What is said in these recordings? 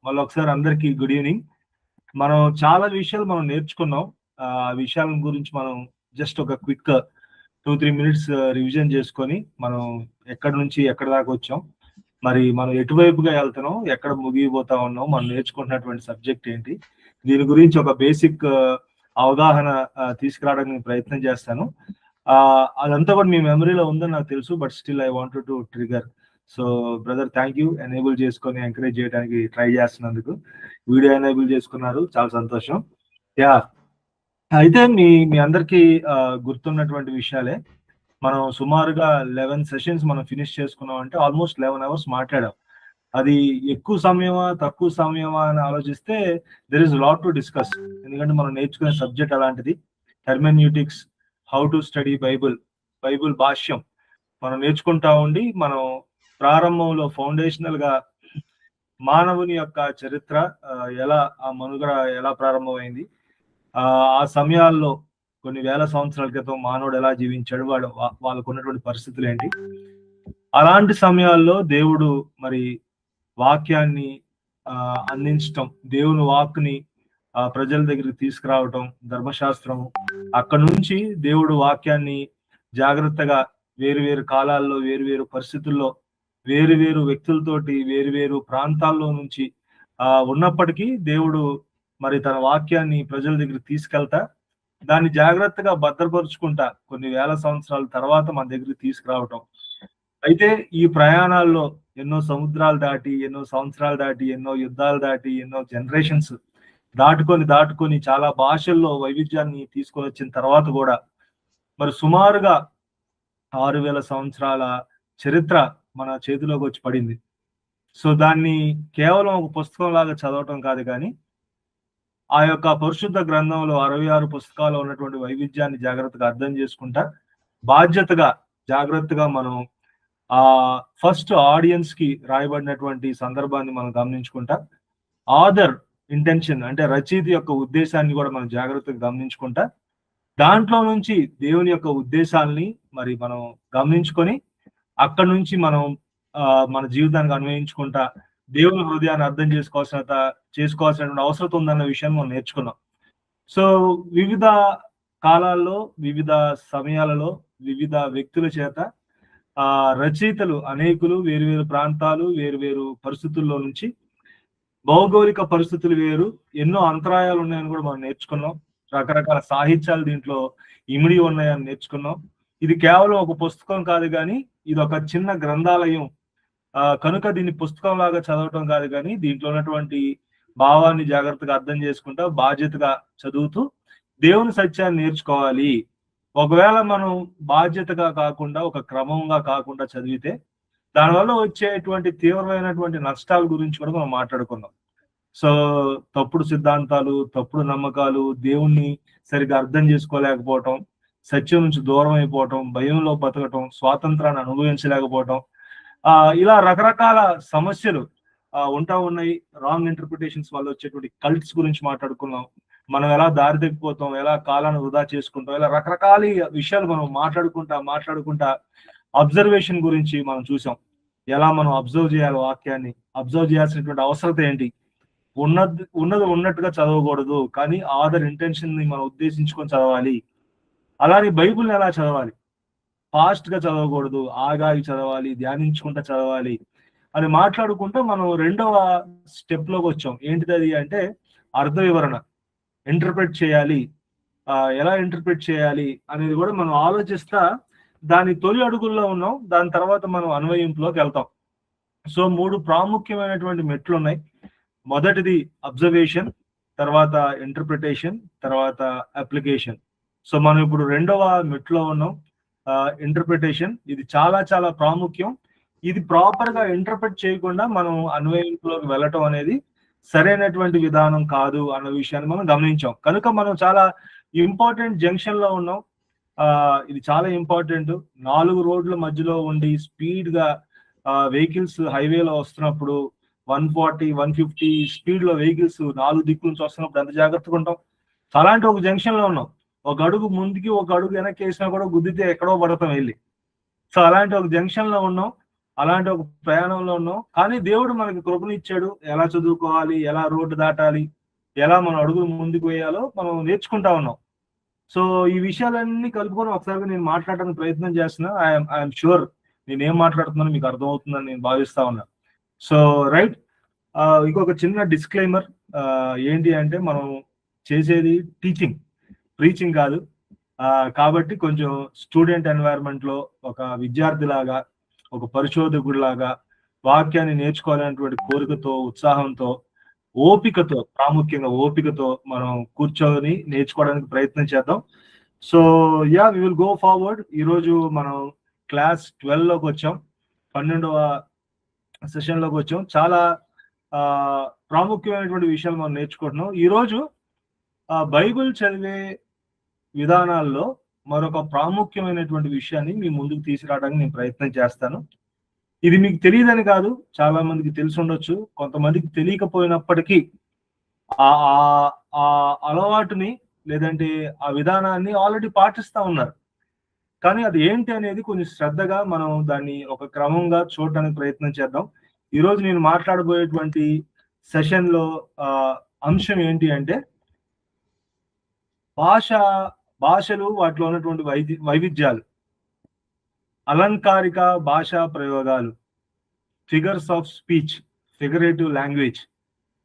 మళ్ళీ ఒకసారి అందరికీ గుడ్ ఈవినింగ్. మనం చాలా విషయాలు మనం నేర్చుకున్నాం. ఆ విషయాల గురించి మనం జస్ట్ ఒక క్విక్ 2-3 మినిట్స్ రివిజన్ చేసుకొని మనం ఎక్కడి నుంచి ఎక్కడి దాకా వచ్చాం, మరి మనం ఎటువైపుగా వెళ్తున్నాం, ఎక్కడ ముగిపోతా ఉన్నాం, మనం నేర్చుకుంటున్నటువంటి సబ్జెక్ట్ ఏంటి, దీని గురించి ఒక బేసిక్ అవగాహన తీసుకురావడానికి ప్రయత్నం చేస్తాను. అదంతా కూడా మీ మెమరీలో ఉందని నాకు తెలుసు, but still I wanted to trigger. So brother, thank you enable చేసుకొని ఎంకరేజ్ చేయడానికి ట్రై చేస్తున్నందుకు. వీడియో ఎనేబుల్ చేసుకున్నారు, చాలా సంతోషం. యా, అయితే మీ అందరికీ గుర్తున్నటువంటి విషయాలే. మనం సుమారుగా 11 సెషన్స్ మనం ఫినిష్ చేసుకున్నాం అంటే ఆల్మోస్ట్ 11 అవర్స్ మాట్లాడాం. అది ఎక్కువ సమయమా తక్కువ సమయమా అని ఆలోచిస్తే there is lot to discuss. ఎందుకంటే మనం నేర్చుకునే సబ్జెక్ట్ అలాంటిది. హెర్మెన్యూటిక్స్, హౌ టు స్టడీ బైబుల్ భాష్యం మనం నేర్చుకుంటా ఉండి, మనం ప్రారంభంలో ఫౌండేషనల్ గా మానవుని యొక్క చరిత్ర, ఎలా ఆ మనుగడ ఎలా ప్రారంభమైంది, ఆ సమయాల్లో కొన్ని వేల సంవత్సరాల క్రితం మానవుడు ఎలా జీవించాడు, వాళ్ళకు ఉన్నటువంటి పరిస్థితులు ఏంటి, అలాంటి సమయాల్లో దేవుడు మరి వాక్యాన్ని అందించటం, దేవుని వాక్ని ప్రజల దగ్గరికి తీసుకురావటం, ధర్మశాస్త్రం, అక్కడ నుంచి దేవుడు వాక్యాన్ని జాగ్రత్తగా వేరు కాలాల్లో వేరు పరిస్థితుల్లో వేరు వ్యక్తులతోటి వేరు ప్రాంతాల్లో నుంచి ఉన్నప్పటికీ దేవుడు మరి తన వాక్యాన్ని ప్రజల దగ్గరికి తీసుకెళ్తా, దాన్ని జాగ్రత్తగా భద్రపరుచుకుంటా కొన్ని వేల సంవత్సరాల తర్వాత మన దగ్గరికి తీసుకురావటం. అయితే ఈ ప్రయాణాల్లో ఎన్నో సముద్రాలు దాటి, ఎన్నో సంవత్సరాలు దాటి, ఎన్నో యుద్ధాలు దాటి, ఎన్నో జనరేషన్స్ దాటుకొని చాలా భాషల్లో వైవిధ్యాన్ని తీసుకొని వచ్చిన తర్వాత కూడా మరి సుమారుగా 6000 సంవత్సరాల చరిత్ర మన చేతిలోకి వచ్చి పడింది. సో దాన్ని కేవలం ఒక పుస్తకం లాగా చదవటం కాదు, కానీ ఆ యొక్క పరిశుద్ధ గ్రంథంలో 66 పుస్తకాలు ఉన్నటువంటి వైవిధ్యాన్ని జాగ్రత్తగా అర్థం చేసుకుంటా, బాధ్యతగా జాగ్రత్తగా మనం ఫస్ట్ ఆడియన్స్ కి రాయబడినటువంటి సందర్భాన్ని మనం గమనించుకుంటా, ఆథర్ ఇంటెన్షన్ అంటే రచయిత యొక్క ఉద్దేశాన్ని కూడా మనం జాగ్రత్తగా గమనించుకుంటా, దాంట్లో నుంచి దేవుని యొక్క ఉద్దేశాలని మరి మనం గమనించుకొని అక్కడి నుంచి మనం మన జీవితానికి అన్వయించుకుంటా దేవుని హృదయాన్ని అర్థం చేసుకోవాల్సినటువంటి అవసరం ఉందన్న విషయాన్ని మనం నేర్చుకున్నాం. సో వివిధ కాలాల్లో, వివిధ సమయాలలో, వివిధ వ్యక్తుల చేత రచయితలు అనేకులు వేరు ప్రాంతాలు, వేరు పరిస్థితుల్లో నుంచి, భౌగోళిక పరిస్థితులు వేరు, ఎన్నో అంతరాయాలు ఉన్నాయని కూడా మనం నేర్చుకున్నాం. రకరకాల సాహిత్యాలు దీంట్లో ఇమిడి ఉన్నాయని నేర్చుకున్నాం. ఇది కేవలం ఒక పుస్తకం కాదు, కానీ ఇది ఒక చిన్న గ్రంథాలయం కనుక దీన్ని పుస్తకం లాగా చదవటం కాదు, కానీ దీంట్లో ఉన్నటువంటి భావాన్ని జాగ్రత్తగా అర్థం చేసుకుంటా బాధ్యతగా చదువుతూ దేవుని సత్యాన్ని నేర్చుకోవాలి. ఒకవేళ మనం బాధ్యతగా కాకుండా, ఒక క్రమంగా కాకుండా చదివితే దానివల్ల వచ్చేటువంటి తీవ్రమైనటువంటి నష్టాల గురించి కూడా మనం మాట్లాడుకున్నాం. సో తప్పుడు సిద్ధాంతాలు, తప్పుడు నమ్మకాలు, దేవుణ్ణి సరిగా అర్థం చేసుకోలేకపోవటం, సత్యం నుంచి దూరం అయిపోవటం, భయంలో బతకటం, స్వాతంత్రాన్ని అనుభవించలేకపోవటం, ఇలా రకరకాల సమస్యలు ఉంటా ఉన్నాయి. రాంగ్ ఇంటర్ప్రిటేషన్స్ వల్ల వచ్చేటువంటి కల్ట్స్ గురించి మాట్లాడుకున్నాం. మనం ఎలా దారి తగ్గిపోతాం, ఎలా కాలాన్ని వృధా చేసుకుంటాం, ఇలా రకరకాల విషయాలు మనం మాట్లాడుకుంటా అబ్జర్వేషన్ గురించి మనం చూసాం. ఎలా మనం అబ్జర్వ్ చేయాలి, వాక్యాన్ని అబ్జర్వ్ చేయాల్సినటువంటి అవసరత ఏంటి, ఉన్నది ఉన్నట్టుగా చదవకూడదు, కానీ ఆథర్ ఇంటెన్షన్ ని మనం ఉద్దేశించుకొని చదవాలి. అలానే బైబుల్ని ఎలా చదవాలి, ఫాస్ట్ గా చదవకూడదు, ఆగాగి చదవాలి, ధ్యానించుకుంటా చదవాలి అని మాట్లాడుకుంటూ మనం రెండవ స్టెప్ లోకి వచ్చాం. ఏంటిది అది అంటే అర్థ వివరణ, ఇంటర్ప్రెట్ చేయాలి, ఎలా ఇంటర్ప్రెట్ చేయాలి అనేది కూడా మనం ఆలోచిస్తా దాని తొలి అడుగుల్లో ఉన్నాం. దాని తర్వాత మనం అన్వయింపులోకి వెళ్తాం. సో 3 ప్రాముఖ్యమైనటువంటి మెట్లు ఉన్నాయి. మొదటిది అబ్జర్వేషన్, తర్వాత ఇంటర్ప్రిటేషన్, తర్వాత అప్లికేషన్. సో మనం ఇప్పుడు రెండవ మెట్లో ఉన్నాం, ఇంటర్ప్రిటేషన్. ఇది చాలా ప్రాముఖ్యం. ఇది ప్రాపర్ గా ఇంటర్ప్రిట్ చేయకుండా మనం అన్వయింపులోకి వెళ్ళటం అనేది సరైనటువంటి విధానం కాదు అన్న విషయాన్ని మనం గమనించాం. కనుక మనం చాలా ఇంపార్టెంట్ జంక్షన్ లో ఉన్నాం. ఇది చాలా ఇంపార్టెంట్. 4 రోడ్ల మధ్యలో ఉండి స్పీడ్ గా వెహికల్స్ హైవేలో వస్తున్నప్పుడు 140, 150 స్పీడ్ లో వెహికల్స్ 4 దిక్కుల నుంచి వస్తున్నప్పుడు ఎంత జాగ్రత్తగా ఉంటాం. అలాంటి ఒక జంక్షన్ లో ఉన్నాం. ఒక అడుగు ముందుకి, ఒక అడుగు వెనక్కి వేసినా కూడా గుద్దితే ఎక్కడో పడతాం వెళ్ళి. సో అలాంటి ఒక జంక్షన్ లో ఉన్నాం. అలాంటి ఒక ప్రయాణంలో ఉన్నాం. కానీ దేవుడు మనకి కృపనిచ్చాడు. ఎలా చదువుకోవాలి, ఎలా రోడ్డు దాటాలి, ఎలా మనం అడుగులు ముందుకు వేయాలో మనం నేర్చుకుంటా ఉన్నాం. సో ఈ విషయాలన్నీ కలుపుకొని ఒకసారిగా నేను మాట్లాడడానికి ప్రయత్నం చేస్తున్నా. ఐఎమ్ షూర్ నేనేం మాట్లాడుతున్నానో మీకు అర్థమవుతుందని నేను భావిస్తా ఉన్నా. సో రైట్, ఇంకొక చిన్న డిస్క్లైమర్ ఏంటి అంటే, మనం చేసేది టీచింగ్, ప్రీచింగ్ కాదు. కాబట్టి కొంచెం స్టూడెంట్ ఎన్వైరన్మెంట్ లో ఒక విద్యార్థిలాగా, ఒక పరిశోధకుడిలాగా వాక్యాన్ని నేర్చుకోవాలనేటువంటి కోరికతో, ఉత్సాహంతో, ఓపికతో, ప్రాముఖ్యంగా ఓపికతో మనం కూర్చొని నేర్చుకోవడానికి ప్రయత్నం చేద్దాం. So yeah, we will go forward. ఈరోజు మనం క్లాస్ 12 లోకి వచ్చాం, 12వ సెషన్ లోకి వచ్చాం. చాలా ప్రాముఖ్యమైనటువంటి విషయాలు మనం నేర్చుకుంటున్నాం. ఈరోజు బైబిల్ చదివే విధానాల్లో మరొక ప్రాముఖ్యమైనటువంటి విషయాన్ని మీ ముందుకు తీసుకురావడానికి నేను ప్రయత్నం చేస్తాను. ఇది మీకు తెలియదని కాదు, చాలా మందికి తెలిసి ఉండొచ్చు, కొంతమందికి తెలియకపోయినప్పటికీ ఆ అలవాటుని లేదంటే ఆ విధానాన్ని ఆల్రెడీ పాటిస్తా ఉన్నారు. కానీ అది ఏంటి అనేది కొంచెం శ్రద్ధగా మనం దాన్ని ఒక క్రమంగా చూడడానికి ప్రయత్నం చేద్దాం. ఈరోజు నేను మాట్లాడబోయేటువంటి సెషన్ లో అంశం ఏంటి అంటే, భాషలు, వాటిలో ఉన్నటువంటి వైవిధ్యాలు, అలంకారిక భాషా ప్రయోగాలు, figures of speech, figurative language.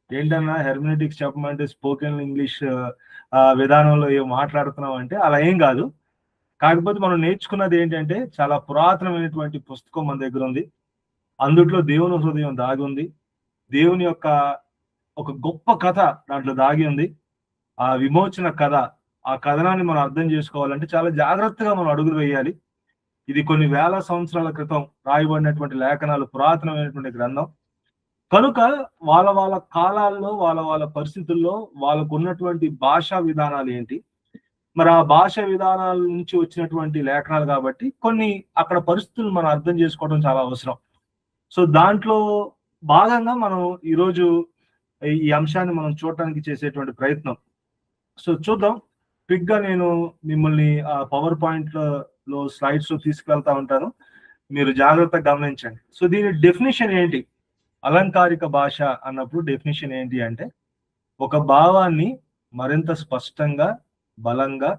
ఏంటన్నా హెర్మెనెటిక్స్ చెప్పమంటే స్పోకెన్ ఇంగ్లీష్ విధానంలో ఏం మాట్లాడుతున్నాం అంటే అలా ఏం కాదు. కాకపోతే మనం నేర్చుకున్నది ఏంటంటే, చాలా పురాతనమైనటువంటి పుస్తకం మన దగ్గర ఉంది. అందుట్లో దేవుని హృదయం దాగి ఉంది. దేవుని యొక్క ఒక గొప్ప కథ దాంట్లో దాగి ఉంది. ఆ విమోచన కథ, ఆ కథనాన్ని మనం అర్థం చేసుకోవాలంటే చాలా జాగ్రత్తగా మనం అడుగులు వేయాలి. ఇది కొన్ని వేల సంవత్సరాల క్రితం రాయబడినటువంటి లేఖనాలు, పురాతనమైనటువంటి గ్రంథం. కనుక వాళ్ళ కాలాల్లో, వాళ్ళ పరిస్థితుల్లో వాళ్ళకు ఉన్నటువంటి భాషా విధానాలు ఏంటి, మరి ఆ భాష విధానాల నుంచి వచ్చినటువంటి లేఖనాలు కాబట్టి కొన్ని అక్కడ పరిస్థితులు మనం అర్థం చేసుకోవడం చాలా అవసరం. సో దాంట్లో భాగంగా మనం ఈరోజు ఈ అంశాన్ని మనం చూడటానికి చేసేటువంటి ప్రయత్నం. సో చూద్దాం. క్విక్ గా నేను మిమ్మల్ని పవర్ పాయింట్ లో స్లైడ్స్ లో తీసుకెళ్తా ఉంటాను, మీరు జాగ్రత్తగా గమనించండి. సో దీని డెఫినేషన్ ఏంటి? అలంకారిక భాష అన్నప్పుడు డెఫినేషన్ ఏంటి అంటే, ఒక భావాన్ని మరింత స్పష్టంగా, బలంగా,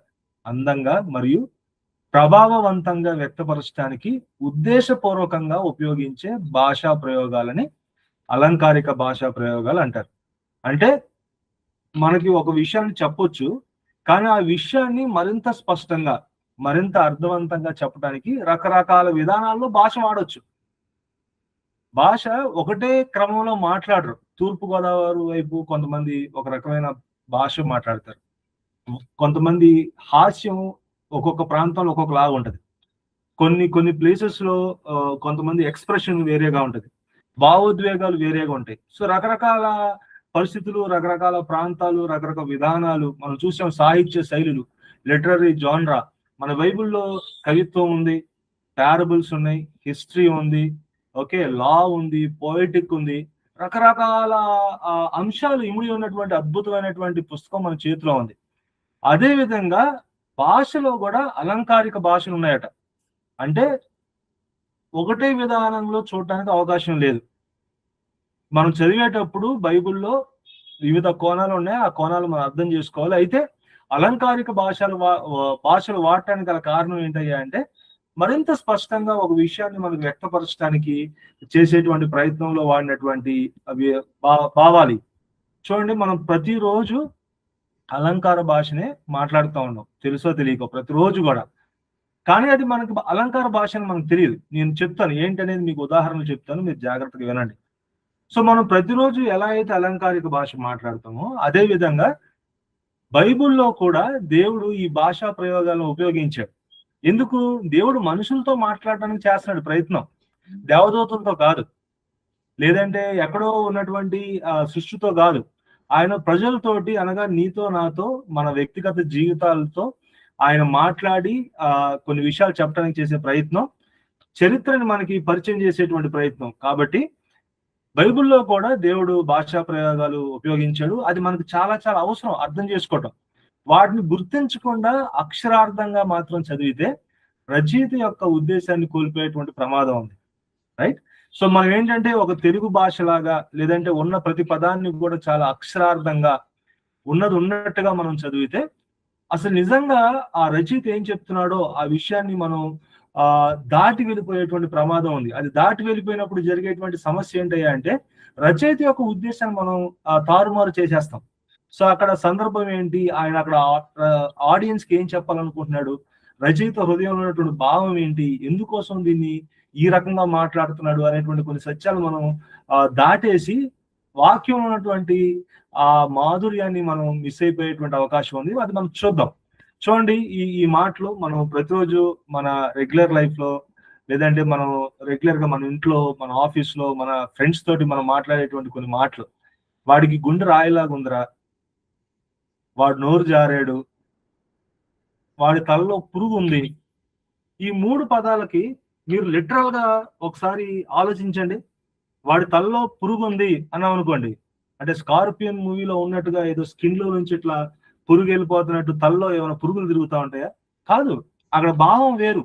అందంగా మరియు ప్రభావవంతంగా వ్యక్తపరచడానికి ఉద్దేశపూర్వకంగా ఉపయోగించే భాషా ప్రయోగాలని అలంకారిక భాషా ప్రయోగాలు అంటారు. అంటే మనకి ఒక విషయాన్ని చెప్పొచ్చు, కానీ ఆ విషయాన్ని మరింత స్పష్టంగా, మరింత అర్థవంతంగా చెప్పడానికి రకరకాల విధానాల్లో భాష వాడొచ్చు. భాష ఒకటే క్రమంలో మాట్లాడరు. తూర్పు గోదావరి వైపు కొంతమంది ఒక రకమైన భాష మాట్లాడతారు, కొంతమంది హాస్యం ఒక్కొక్క ప్రాంతంలో ఒక్కొక్కలాగా ఉంటది, కొన్ని ప్లేసెస్ లో కొంతమంది ఎక్స్ప్రెషన్ వేరేగా ఉంటది, భావోద్వేగాలు వేరేగా ఉంటాయి. సో రకరకాల పరిస్థితులు, రకరకాల ప్రాంతాలు, రకరకాల విధానాలు మనం చూసాం. సాహిత్య శైలులు, లిటరరీ జాన్రా, మన బైబిల్లో కవిత్వం ఉంది, ప్యారబుల్స్ ఉన్నాయి, హిస్టరీ ఉంది, ఓకే, లా ఉంది, పోయిటిక్ ఉంది, రకరకాల అంశాలు ఇమిడి ఉన్నటువంటి అద్భుతమైనటువంటి పుస్తకం మన చేతిలో ఉంది. అదే విధంగా భాషలో కూడా అలంకారిక భాషలు ఉన్నాయట. అంటే ఒకటే విధానంలో చూడటానికి అవకాశం లేదు. మనం చదివేటప్పుడు బైబిల్లో వివిధ కోణాలు ఉన్నాయి, ఆ కోణాలు మనం అర్థం చేసుకోవాలి. అయితే అలంకారిక భాషలు వాడటానికి గల కారణం ఏంటయ్యా అంటే, మరింత స్పష్టంగా ఒక విషయాన్ని మనకు వ్యక్తపరచడానికి చేసేటువంటి ప్రయత్నంలో వాడినటువంటి అవి భావాలు. చూడండి, మనం ప్రతిరోజు అలంకార భాషనే మాట్లాడుతూ ఉన్నాం, తెలుసో తెలియకో, ప్రతిరోజు కూడా. కానీ అది మనకి అలంకార భాష అని మనకు తెలియదు. నేను చెప్తాను ఏంటనేది, మీకు ఉదాహరణలు చెప్తాను, మీరు జాగ్రత్తగా వినండి. సో మనం ప్రతిరోజు ఎలా అయితే అలంకారిక భాష మాట్లాడతామో, అదే విధంగా బైబిల్లో కూడా దేవుడు ఈ భాషా ప్రయోగాలను ఉపయోగించాడు. ఎందుకు? దేవుడు మనుషులతో మాట్లాడడానికి చేస్తున్నాడు ప్రయత్నం, దేవదూతలతో కాదు, లేదంటే ఎక్కడో ఉన్నటువంటి సృష్టితో కాదు. ఆయన ప్రజలతోటి, అనగా నీతో నాతో, మన వ్యక్తిగత జీవితాలతో ఆయన మాట్లాడి కొన్ని విషయాలు చెప్పడానికి చేసే ప్రయత్నం, చరిత్రని మనకి పరిచయం చేసేటువంటి ప్రయత్నం. కాబట్టి బైబిల్లో కూడా దేవుడు భాషా ప్రయోగాలు ఉపయోగించాడు. అది మనకు చాలా చాలా అవసరం అర్థం చేసుకోవటం. వాటిని గుర్తించకుండా అక్షరార్థంగా మాత్రం చదివితే రచయిత యొక్క ఉద్దేశాన్ని కోల్పోయేటువంటి ప్రమాదం ఉంది. రైట్. సో మనం ఏంటంటే ఒక తెలుగు భాషలాగా లేదంటే ఉన్న ప్రతి పదాన్ని కూడా చాలా అక్షరార్థంగా ఉన్నది ఉన్నట్టుగా మనం చదివితే అసలు నిజంగా ఆ రచయిత ఏం చెప్తున్నాడో ఆ విషయాన్ని మనం దాటి వెళ్ళిపోయేటువంటి ప్రమాదం ఉంది. అది దాటి వెళ్ళిపోయినప్పుడు జరిగేటువంటి సమస్య ఏంటయ్యా అంటే రచయిత యొక్క ఉద్దేశాన్ని మనం తారుమారు చేసేస్తాం. సో అక్కడ సందర్భం ఏంటి, ఆయన అక్కడ ఆడియన్స్ కి ఏం చెప్పాలనుకుంటున్నాడు, రచయిత హృదయంలో ఉన్నటువంటి భావం ఏంటి, ఎందుకోసం దీన్ని ఈ రకంగా మాట్లాడుతున్నాడు అనేటువంటి కొన్ని సత్యాలు మనం దాటేసి వాక్యంలో ఉన్నటువంటి ఆ మాధుర్యాన్ని మనం మిస్ అయిపోయేటువంటి అవకాశం ఉంది. అది మనం చూద్దాం. చూడండి, ఈ మాటలు మనం ప్రతిరోజు మన రెగ్యులర్ లైఫ్ లో లేదంటే మనం రెగ్యులర్ గా మన ఇంట్లో, మన ఆఫీస్ లో, మన ఫ్రెండ్స్ తోటి మనం మాట్లాడేటువంటి కొన్ని మాటలు. వాడికి గుండె రాయిలాగా ఉందిరా, వాడు నోరు జారాడు, వాడి తలలో పురుగు ఉంది. ఈ 3 పదాలకి మీరు లిటరల్ గా ఒకసారి ఆలోచించండి. వాడి తలలో పురుగు ఉంది అన్నాం అనుకోండి, అంటే స్కార్పియన్ మూవీలో ఉన్నట్టుగా ఏదో స్కిన్ లో నుంచి ఇట్లా పురుగు వెళ్ళిపోతున్నట్టు తలలో ఏమైనా పురుగులు తిరుగుతా ఉంటాయా? కాదు. అక్కడ భావం వేరు.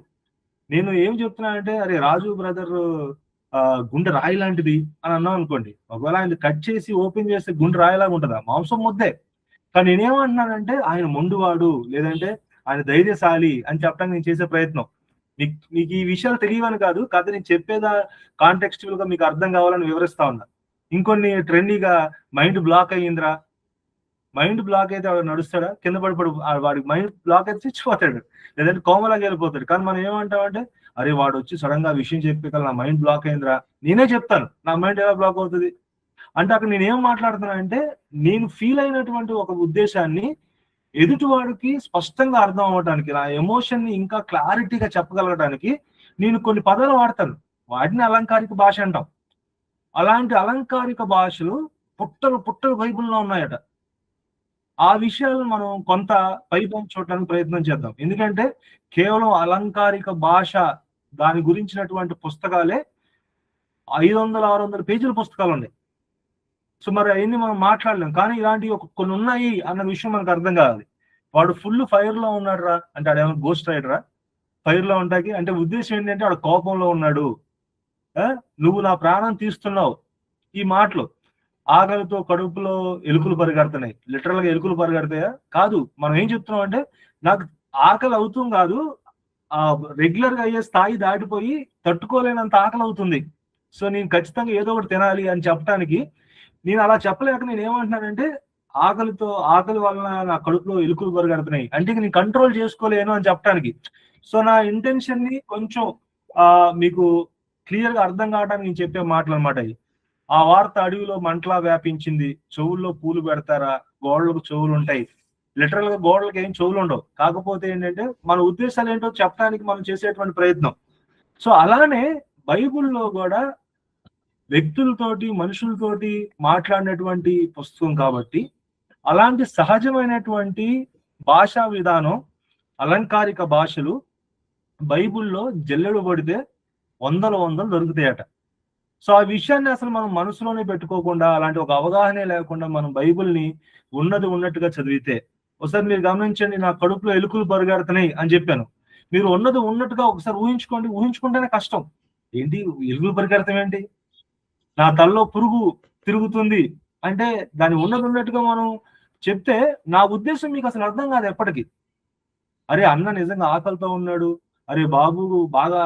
నేను ఏం చెప్తున్నానంటే, అరే రాజు బ్రదర్ గుండె రాయి లాంటిది అని అన్నాం అనుకోండి, ఒకవేళ ఆయన కట్ చేసి ఓపెన్ చేస్తే గుండె రాయిలాగా ఉంటుందా? మాంసం ముద్దే. కానీ నేనేమంటున్నానంటే ఆయన మొండువాడు లేదంటే ఆయన ధైర్యశాలి అని చెప్పడానికి నేను చేసే ప్రయత్నం. మీకు ఈ విషయాలు తెలియవని కాదు, కాదు నేను చెప్పేదా కాంటెక్స్చువల్ గా మీకు అర్థం కావాలని వివరిస్తా ఉన్నా. ఇంకొన్ని ట్రెండీగా మైండ్ బ్లాక్ అయ్యిందిరా, మైండ్ బ్లాక్ అయితే వాడు నడుస్తాడా? కింద పడిపడు, వాడికి మైండ్ బ్లాక్ అయితే చచ్చిపోతాడు, లేదంటే కోమలాగా వెళ్ళిపోతాడు. కానీ మనం ఏమంటామంటే, అరే వాడు వచ్చి సడన్ గా విషయం చెప్పే నా మైండ్ బ్లాక్ అయిందిరా. నేనే చెప్తాను నా మైండ్ ఎలా బ్లాక్ అవుతుంది అంటే, అక్కడ నేనేం మాట్లాడుతున్నా అంటే, నేను ఫీల్ అయినటువంటి ఒక ఉద్దేశాన్ని ఎదుటివాడికి స్పష్టంగా అర్థం అవ్వడానికి, నా ఎమోషన్ ని ఇంకా క్లారిటీగా చెప్పగలగడానికి నేను కొన్ని పదాలు వాడతాను. వాటిని అలంకారిక భాష అంటాం. అలాంటి అలంకారిక భాషలు పుట్టలు బైబిల్లో ఉన్నాయట. ఆ విషయాలను మనం కొంత పైపంచి చూడడానికి ప్రయత్నం చేద్దాం. ఎందుకంటే కేవలం అలంకారిక భాష దాని గురించినటువంటి పుస్తకాలే 500-600 పేజీల పుస్తకాలు ఉన్నాయి. సో మరి అవన్నీ మనం మాట్లాడలేం. కానీ ఇలాంటివి కొన్ని ఉన్నాయి అన్న విషయం మనకు అర్థం కావాలి. వాడు ఫుల్ ఫైర్ లో ఉన్నాడు రా అంటే ఆడేమో గోస్ట్ రైడరా? ఫైర్ లో ఉంటాకి అంటే ఉద్దేశం ఏంటంటే ఆడు కోపంలో ఉన్నాడు, నువ్వు నా ప్రాణం తీస్తున్నావు. ఈ మాటలు ఆకలితో కడుపులో ఎలుకలు పరిగెడుతున్నాయి, లిటరల్ గా ఎలుకలు పరిగెడతాయా? కాదు. మనం ఏం చెప్తున్నాం అంటే, నాకు ఆకలి అవుతుంది కాదు, ఆ రెగ్యులర్ గా అయ్యే స్థాయి దాటిపోయి తట్టుకోలేనంత ఆకలి అవుతుంది. సో నేను ఖచ్చితంగా ఏదో ఒకటి తినాలి అని చెప్పడానికి నేను అలా చెప్పలేక నేను ఏమంటున్నానంటే, ఆకలి వలన నా కడుపులో ఎలుకలు పరిగెడుతున్నాయి అంటే నేను కంట్రోల్ చేసుకోలేను అని చెప్పడానికి. సో నా ఇంటెన్షన్ ని కొంచెం మీకు క్లియర్ గా అర్థం కావడానికి నేను చెప్పే మాటలు అనమాట. ఆ వార్త అడవిలో మంటలా వ్యాపించింది, చెవుల్లో పూలు పెడతారా, గోడలకు చెవులు ఉంటాయి. లిటరల్ గా గోడలకు ఏం చెవులు ఉండవు. కాకపోతే ఏంటంటే మన ఉద్దేశాలు ఏంటో చెప్పడానికి మనం చేసేటువంటి ప్రయత్నం. సో అలానే బైబుల్లో కూడా వ్యక్తులతోటి, మనుషులతోటి మాట్లాడినటువంటి పుస్తకం కాబట్టి అలాంటి సహజమైనటువంటి భాషా విధానం, అలంకారిక భాషలు బైబుల్లో జల్లెడు పడితే వందలు దొరుకుతాయట. సో ఆ విషయాన్ని అసలు మనం మనసులోనే పెట్టుకోకుండా, అలాంటి ఒక అవగాహనే లేకుండా మనం బైబుల్ని ఉన్నది ఉన్నట్టుగా చదివితే, ఒకసారి మీరు గమనించండి, నా కడుపులో ఎలుకలు పరిగెడుతున్నాయి అని చెప్పాను. మీరు ఉన్నది ఉన్నట్టుగా ఒకసారి ఊహించుకోండి. ఊహించుకుంటేనే కష్టం. ఏంటి ఎలుకలు పరిగెడతాం ఏంటి, నా తలలో పురుగు తిరుగుతుంది అంటే దాన్ని ఉన్నది ఉన్నట్టుగా మనం చెప్తే నా ఉద్దేశం మీకు అసలు అర్థం కాదు ఎప్పటికీ. అరే అన్న నిజంగా ఆకలితో ఉన్నాడు, అరే బాబు బాగా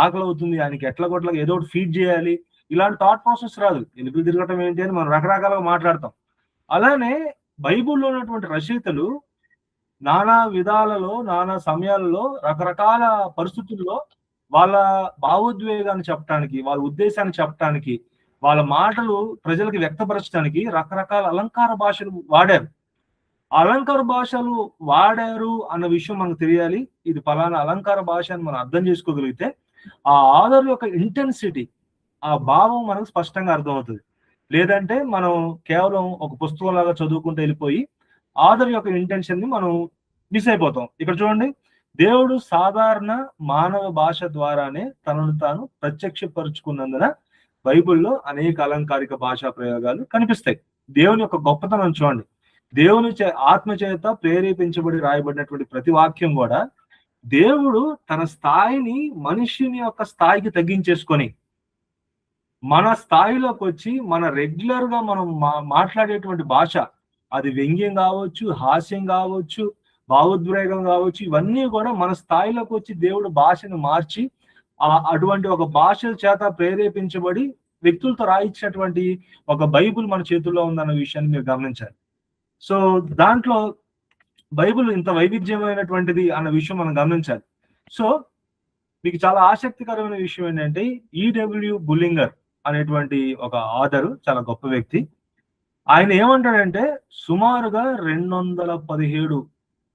ఆకలి అవుతుంది, ఆయనకి ఎట్లా కొట్లగా ఏదో ఒకటి ఫీడ్ చేయాలి, ఇలాంటి థాట్ ప్రాసెస్ రాదు. ఎలుకలు తిరగటం ఏంటి అని మనం రకరకాలుగా మాట్లాడతాం. అలానే బైబుల్లో ఉన్నటువంటి రచయితలు నానా విధాలలో, నానా సమయాలలో, రకరకాల పరిస్థితుల్లో వాళ్ళ భావోద్వేగాన్ని చెప్పడానికి, వాళ్ళ ఉద్దేశాన్ని చెప్పడానికి, వాళ్ళ మాటలు ప్రజలకు వ్యక్తపరచడానికి రకరకాల అలంకార భాషలు వాడారు. అలంకార భాషలు వాడారు అన్న విషయం మనకు తెలియాలి. ఇది ఫలానా అలంకార భాష అని మనం అర్థం చేసుకోగలిగితే ఆ ఆథర్ యొక్క ఇంటెన్సిటీ, ఆ భావం మనకు స్పష్టంగా అర్థమవుతుంది. లేదంటే మనం కేవలం ఒక పుస్తకం లాగా చదువుకుంటూ వెళ్ళిపోయి ఆథర్ యొక్క ఇంటెన్షన్ ని మనం మిస్ అయిపోతాం. ఇక్కడ చూడండి, దేవుడు సాధారణ మానవ భాష ద్వారానే తనను తాను ప్రత్యక్షపరుచుకున్నందున బైబిల్లో అనేక అలంకారిక భాషా ప్రయోగాలు కనిపిస్తాయి. దేవుని యొక్క గొప్పతనం చూడండి. దేవుని ఆత్మ చేత ప్రేరేపించబడి రాయబడినటువంటి ప్రతి వాక్యం కూడా దేవుడు తన స్థాయిని మనిషిని యొక్క స్థాయికి తగ్గించేసుకొని, మన స్థాయిలోకి వచ్చి మన రెగ్యులర్ గా మనం మాట్లాడేటువంటి భాష, అది వ్యంగ్యం కావచ్చు, హాస్యం కావచ్చు, భావోద్వేగం కావచ్చు, ఇవన్నీ కూడా మన స్థాయిలోకి వచ్చి దేవుడు భాషను మార్చి అటువంటి ఒక భాష చేత ప్రేరేపించబడి వ్యక్తులతో రాయించినటువంటి ఒక బైబుల్ మన చేతుల్లో ఉందన్న విషయాన్ని మీరు గమనించాలి. సో దాంట్లో బైబుల్ ఇంత వైవిధ్యమైనటువంటిది అన్న విషయం మనం గమనించాలి. సో మీకు చాలా ఆసక్తికరమైన విషయం ఏంటంటే, ఈడబ్ల్యూ బుల్లింగర్ అనేటువంటి ఒక ఆథరు, చాలా గొప్ప వ్యక్తి. ఆయన ఏమంటాడంటే, సుమారుగా 217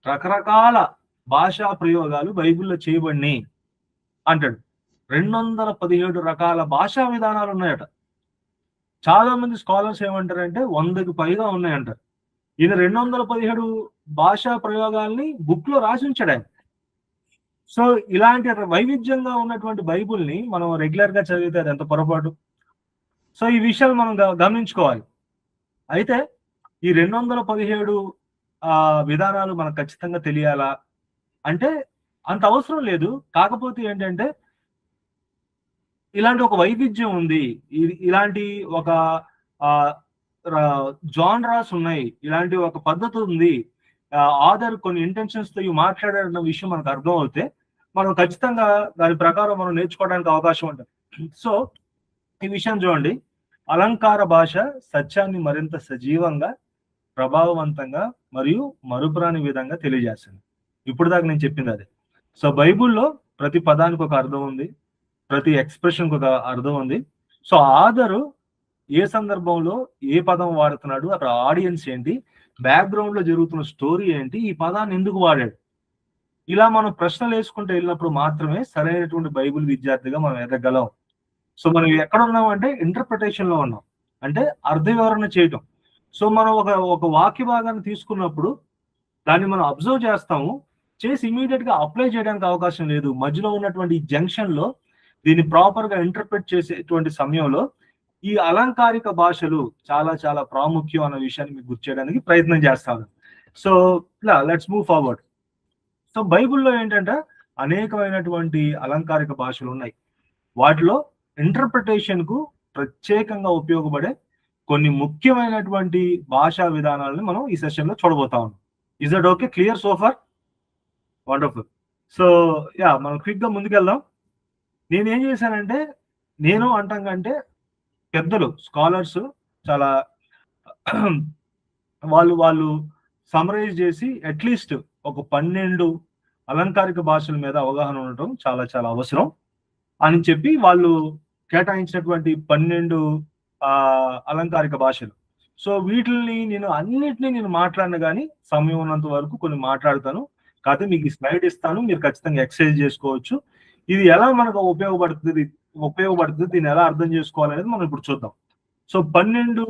రకరకాల భాషా ప్రయోగాలు బైబిల్లో చేయబడినాయి అంటాడు. 217 రకాల భాషా విధానాలు ఉన్నాయట. చాలా మంది స్కాలర్స్ ఏమంటారంటే 100కి పైగా ఉన్నాయంటారు. ఈయన 217 భాషా ప్రయోగాల్ని బుక్ లో రాసి ఉంచాడు ఆయన. సో ఇలాంటి వైవిధ్యంగా ఉన్నటువంటి బైబుల్ని మనం రెగ్యులర్ గా చదివితే అది ఎంత పొరపాటు. సో ఈ విషయాలు మనం గమనించుకోవాలి. అయితే ఈ 217 విధానాలు మనకు ఖచ్చితంగా తెలియాలా అంటే అంత అవసరం లేదు. కాకపోతే ఏంటంటే, ఇలాంటి ఒక వైవిధ్యం ఉంది, ఇలాంటి ఒక జానరాస్ ఉన్నాయి, ఇలాంటి ఒక పద్ధతి ఉంది, ఆథర్ కొన్ని ఇంటెన్షన్స్ తో ఇవి మాట్లాడారన్న విషయం మనకు అర్థం అవుతే మనం ఖచ్చితంగా దాని ప్రకారం మనం నేర్చుకోవడానికి అవకాశం ఉంటుంది. సో ఈ విషయం చూడండి, అలంకార భాష సత్యాన్ని మరింత సజీవంగా, ప్రభావవంతంగా మరియు మరుపురాని విధంగా తెలియజేస్తుంది. ఇప్పుడు దాకా నేను చెప్పింది అదే. సో బైబుల్లో ప్రతి పదానికి ఒక అర్థం ఉంది, ప్రతి ఎక్స్ప్రెషన్కి ఒక అర్థం ఉంది. సో ఆథరు ఏ సందర్భంలో ఏ పదం వాడుతున్నాడు, అక్కడ ఆడియన్స్ ఏంటి, బ్యాక్గ్రౌండ్ లో జరుగుతున్న స్టోరీ ఏంటి, ఈ పదాన్ని ఎందుకు వాడాడు, ఇలా మనం ప్రశ్నలు వేసుకుంటూ వెళ్ళినప్పుడు మాత్రమే సరైనటువంటి బైబిల్ విద్యార్థిగా మనం ఎదగలం. సో మనం ఎక్కడ ఉన్నాం అంటే ఇంటర్ప్రిటేషన్ లో ఉన్నాం, అంటే అర్థ వివరణ చేయటం. సో మనం ఒక వాక్య భాగాన్ని తీసుకున్నప్పుడు దాన్ని మనం అబ్జర్వ్ చేస్తాము, చేసి ఇమీడియట్ గా అప్లై చేయడానికి అవకాశం లేదు. మధ్యలో ఉన్నటువంటి జంక్షన్ లో దీన్ని ప్రాపర్ గా ఇంటర్ప్రిట్ చేసేటువంటి సమయంలో ఈ అలంకారిక భాషలు చాలా చాలా ప్రాముఖ్యం అన్న విషయాన్ని మీకు గుర్తు చేయడానికి ప్రయత్నం చేస్తాను. So let's move forward. So బైబుల్లో ఏంటంటే అనేకమైనటువంటి అలంకారిక భాషలు ఉన్నాయి. వాటిలో ఇంటర్ప్రిటేషన్ కు ప్రత్యేకంగా ఉపయోగపడే కొన్ని ముఖ్యమైనటువంటి భాషా విధానాలను మనం ఈ సెషన్ లో చూడబోతా ఉన్నాం. Is that okay? Clear so far? Wonderful. So మనం క్విక్ గా ముందుకెళ్దాం. నేనేం చేశానంటే, నేను అంటాం కంటే పెద్దలు స్కాలర్స్ చాలా వాళ్ళు సమరైజ్ చేసి అట్లీస్ట్ ఒక 12 అలంకారిక భాషల మీద అవగాహన ఉండటం చాలా చాలా అవసరం అని చెప్పి వాళ్ళు కేటాయించినటువంటి 12 అలంకారిక భాషలు. సో వీటిని అన్నిటినీ నేను మాట్లాడిన కానీ సమయం ఉన్నంత వరకు కొన్ని మాట్లాడతాను. కాకపోతే మీకు ఈ స్లైడ్ ఇస్తాను, మీరు ఖచ్చితంగా ఎక్సర్సైజ్ చేసుకోవచ్చు. ఇది ఎలా మనకు ఉపయోగపడుతుంది, దీన్ని ఎలా అర్థం చేసుకోవాలనేది మనం ఇప్పుడు చూద్దాం. సో 12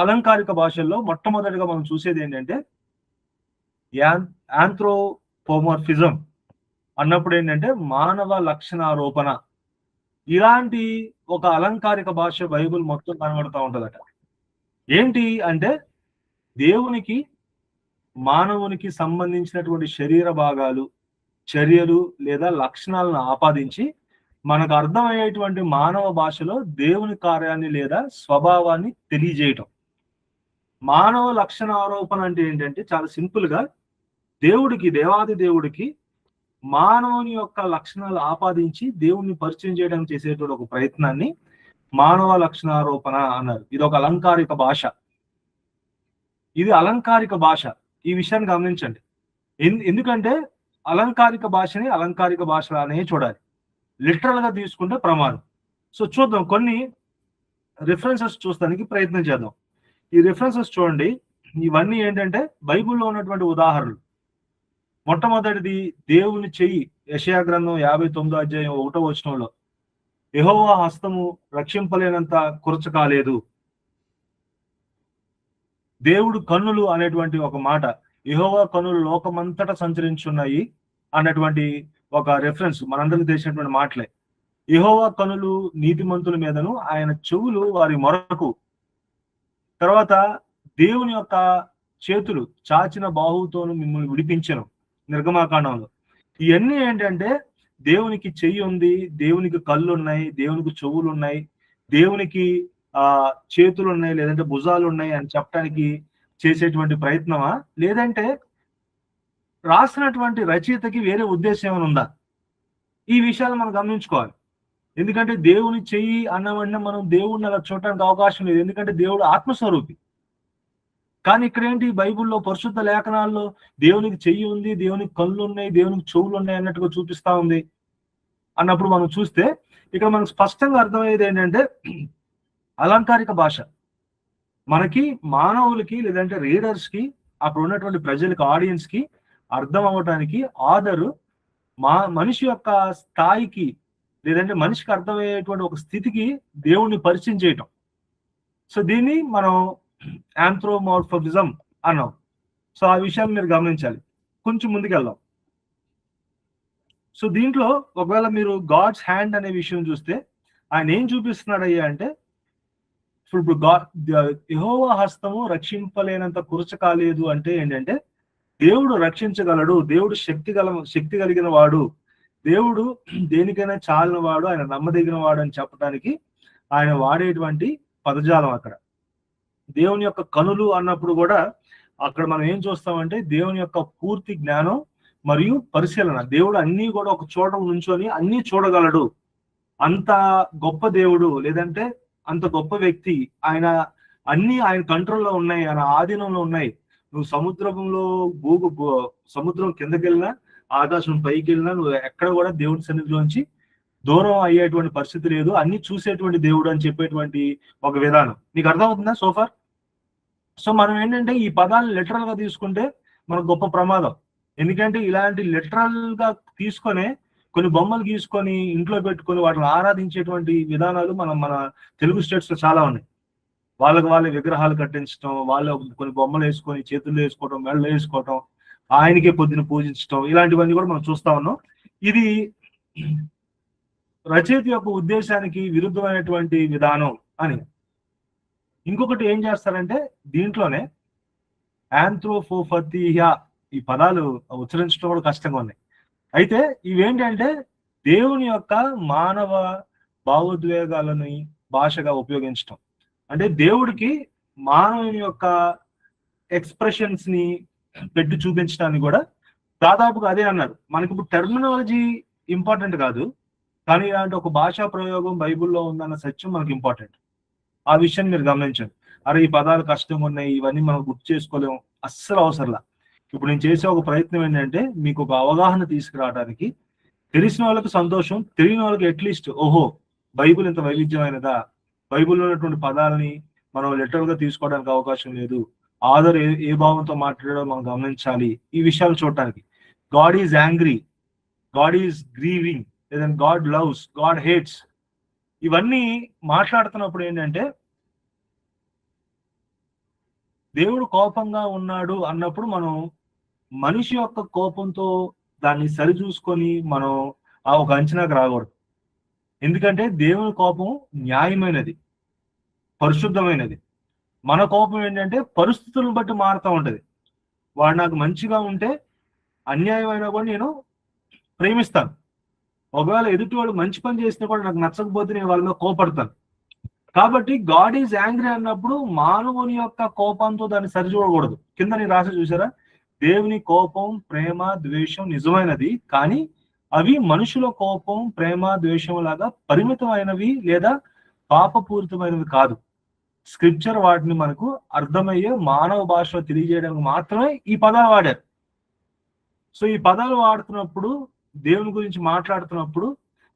అలంకారిక భాషల్లో మొట్టమొదటిగా మనం చూసేది ఏంటంటే యాంథ్రోపోమర్ఫిజం అన్నప్పుడు ఏంటంటే మానవ లక్షణారోపణ. ఇలాంటి ఒక అలంకారిక భాష బైబుల్ మొత్తం కనబడుతూ ఉంటుందట. ఏంటి అంటే, దేవునికి మానవునికి సంబంధించినటువంటి శరీర భాగాలు, చర్యలు లేదా లక్షణాలను ఆపాదించి మనకు అర్థమయ్యేటువంటి మానవ భాషలో దేవుని కార్యాన్ని లేదా స్వభావాన్ని తెలియజేయటం. మానవ లక్షణ ఆరోపణ అంటే ఏంటంటే చాలా సింపుల్ గా దేవాది దేవుడికి మానవుని యొక్క లక్షణాలు ఆపాదించి దేవుణ్ణి పరిచయం చేయడానికి చేసేటువంటి ఒక ప్రయత్నాన్ని మానవ లక్షణారోపణ అన్నారు. ఇది ఒక అలంకారిక భాష. ఇది అలంకారిక భాష. ఈ విషయాన్ని గమనించండి. ఎందుకంటే అలంకారిక భాషని అలంకారిక భాషలానే చూడాలి, లిటరల్ గా తీసుకుంటే ప్రమాదం. సో చూద్దాం, కొన్ని రిఫరెన్సెస్ చూస్తానికి ప్రయత్నం చేద్దాం. ఈ రిఫరెన్సెస్ చూడండి, ఇవన్నీ ఏంటంటే బైబిల్లో ఉన్నటువంటి ఉదాహరణలు. మొట్టమొదటిది దేవుని చెయ్యి, యెషయా గ్రంథం 59వ అధ్యాయం 1వ వచనంలో యెహోవా హస్తము రక్షింపలేనంత కురచ కాలేదు. దేవుడు కన్నులు అనేటువంటి ఒక మాట, యెహోవా కన్నులు లోకమంతటా సంచరించున్నాయి అన్నటువంటి ఒక రెఫరెన్స్ మనందరికి తెలిసినటువంటి మాటలే. యెహోవా కన్నులు నీతిమంతుల మీదను, ఆయన చెవులు వారి మొరకు. తర్వాత దేవుని యొక్క చేతులు చాచిన బాహువుతోను మిమ్మల్ని విడిపించను, నిర్గమాకాండంలో. ఇవన్నీ ఏంటంటే దేవునికి చెయ్యి ఉంది, దేవునికి కళ్ళు ఉన్నాయి, దేవునికి చెవులు ఉన్నాయి, దేవునికి చేతులు ఉన్నాయి లేదంటే భుజాలు ఉన్నాయి అని చెప్పడానికి చేసేటువంటి ప్రయత్నమా, లేదంటే రాసినటువంటి రచయితకి వేరే ఉద్దేశం ఏమైనా ఉందా? ఈ విషయాలు మనం గమనించుకోవాలి. ఎందుకంటే దేవుని చెయ్యి అన్నవన్న మనం దేవుడిని అలా చూడటానికి అవకాశం లేదు. ఎందుకంటే దేవుడు ఆత్మస్వరూపి. కానీ ఇక్కడ ఏంటి, బైబిల్లో పరిశుద్ధ లేఖనాల్లో దేవునికి చెయ్యి ఉంది, దేవునికి కళ్ళు ఉన్నాయి, దేవునికి చెవులు ఉన్నాయి అన్నట్టుగా చూపిస్తా ఉంది అన్నప్పుడు మనం చూస్తే ఇక్కడ మనకు స్పష్టంగా అర్థమయ్యేది ఏంటంటే అలంకారిక భాష. మనకి మానవులకి లేదంటే రీడర్స్ కి, అక్కడ ఉన్నటువంటి ప్రజలకి, ఆడియన్స్ కి అర్థం అవ్వటానికి ఆధారు మనిషి యొక్క స్థాయికి లేదంటే మనిషికి అర్థమయ్యేటువంటి ఒక స్థితికి దేవుణ్ణి పరిచయం చేయటం. సో దీన్ని మనం ఆంథ్రోమార్ఫిజం అన్నాం. సో ఆ విషయాన్ని మీరు గమనించాలి. కొంచెం ముందుకెళ్దాం. సో దీంట్లో ఒకవేళ మీరు గాడ్స్ హ్యాండ్ అనే విషయం చూస్తే ఆయన ఏం చూపిస్తున్నాడయ్యా అంటే, ఇప్పుడు యెహోవా హస్తము రక్షింపలేనంత కురచ కాలేదు అంటే ఏంటంటే, దేవుడు రక్షించగలడు, దేవుడు శక్తి కలిగిన వాడు, దేవుడు దేనికైనా చాలిన వాడు, ఆయన నమ్మదగిన వాడు అని చెప్పడానికి ఆయన వాడేటువంటి పదజాలం. అక్కడ దేవుని యొక్క కనులు అన్నప్పుడు కూడా అక్కడ మనం ఏం చూస్తామంటే దేవుని యొక్క పూర్తి జ్ఞానం మరియు పరిశీలన. దేవుడు అన్ని కూడా ఒక చోట నుంచొని అన్ని చూడగలడు, అంత గొప్ప దేవుడు లేదంటే అంత గొప్ప వ్యక్తి. ఆయన అన్ని ఆయన కంట్రోల్లో ఉన్నాయి, ఆయన ఆధీనంలో ఉన్నాయి. నువ్వు సముద్రంలో సముద్రం కిందకి వెళ్ళినా, ఆకాశం పైకి వెళ్ళినా, నువ్వు ఎక్కడ కూడా దేవుడి సన్నిధిలోంచి దూరం అయ్యేటువంటి పరిస్థితి లేదు, అన్ని చూసేటువంటి దేవుడు అని చెప్పేటువంటి ఒక విధానం. నీకు అర్థమవుతుందా సోఫార్? సో మనం ఏంటంటే ఈ పదాలను లిటరల్ గా తీసుకుంటే మనకు గొప్ప ప్రమాదం. ఎందుకంటే ఇలాంటి లిటరల్ గా తీసుకొని కొన్ని బొమ్మలు గీసుకొని ఇంట్లో పెట్టుకొని వాటిని ఆరాధించేటువంటి విధానాలు మన తెలుగు స్టేట్స్ లో చాలా ఉన్నాయి. వాళ్ళ విగ్రహాలు కట్టించడం, వాళ్ళు కొన్ని బొమ్మలు వేసుకొని చేతుల్లో వేసుకోవటం, మెడలో వేసుకోవటం, ఆయనకే పొద్దున పూజించడం, ఇలాంటివన్నీ కూడా మనం చూస్తా ఉన్నాం. ఇది రచయిత యొక్క ఉద్దేశానికి విరుద్ధమైనటువంటి విధానం అని. ఇంకొకటి ఏం చేస్తారంటే దీంట్లోనే ఆంథ్రోపోఫథియా, ఈ పదాలు ఉచ్చరించడం కూడా కష్టంగా ఉన్నాయి. అయితే ఇవేంటంటే దేవుని యొక్క మానవ భావోద్వేగాలని భాషగా ఉపయోగించటం. అంటే దేవుడికి మానవుని యొక్క ఎక్స్ప్రెషన్స్ ని పెట్టి చూపించడానికి కూడా దాదాపుగా అదే అన్నారు. మనకి ఇప్పుడు టెర్మినాలజీ ఇంపార్టెంట్ కాదు, కానీ ఇలాంటి ఒక భాషా ప్రయోగం బైబిల్లో ఉందన్న సత్యం మనకి ఇంపార్టెంట్. ఆ విషయాన్ని మీరు గమనించండి. అరే ఈ పదాలు కష్టంగా ఉన్నాయి, ఇవన్నీ మనం గుర్తు చేసుకోలేము, అస్సలు అవసరంలా. ఇప్పుడు నేను చేసే ఒక ప్రయత్నం ఏంటంటే మీకు ఒక అవగాహన తీసుకురావడానికి. తెలిసిన వాళ్ళకి సంతోషం, తెలియని వాళ్ళకి అట్లీస్ట్ ఓహో బైబిల్ ఇంత వైవిధ్యమైనదా, బైబిల్లో ఉన్నటువంటి పదాలని మనం లిటరల్ గా తీసుకోవడానికి అవకాశం లేదు, ఆదర్ ఏ భావంతో మాట్లాడడం మనం గమనించాలి. ఈ విషయాలు చూడటానికి God is angry, God is grieving, లేదంటే గాడ్ లవ్స్, గాడ్ హేట్స్, ఇవన్నీ మాట్లాడుతున్నప్పుడు ఏంటంటే దేవుడు కోపంగా ఉన్నాడు అన్నప్పుడు మనం మనిషి యొక్క కోపంతో దాన్ని సరిచూసుకొని మనం ఆ ఒక అంచనాకు రాకూడదు. ఎందుకంటే దేవుని కోపం న్యాయమైనది, పరిశుద్ధమైనది. మన కోపం ఏంటంటే పరిస్థితులను బట్టి మారుతూ ఉంటది. వాడు నాకు మంచిగా ఉంటే అన్యాయం అయినా కూడా నేను ప్రేమిస్తాను. ఒకవేళ ఎదుటి వాడు మంచి పని చేసినా కూడా నాకు నచ్చకపోతే నేను వాళ్ళ మీద కోపడతాను. కాబట్టి గాడ్ ఈజ్ యాంగ్రీ అన్నప్పుడు మానవుని యొక్క కోపంతో దాన్ని సరిచూడకూడదు. కింద నేను రాసి చూసారా, దేవుని కోపం, ప్రేమ, ద్వేషం నిజమైనది, కానీ అవి మనుషుల కోపం, ప్రేమ, ద్వేషం లాగా పరిమితమైనవి లేదా పాపపూరితమైనవి కాదు. స్క్రిప్చర్ వాటిని మనకు అర్థమయ్యే మానవ భాషలో తెలియజేయడానికి మాత్రమే ఈ పదాలు వాడారు. సో ఈ పదాలు వాడుతున్నప్పుడు, దేవుని గురించి మాట్లాడుతున్నప్పుడు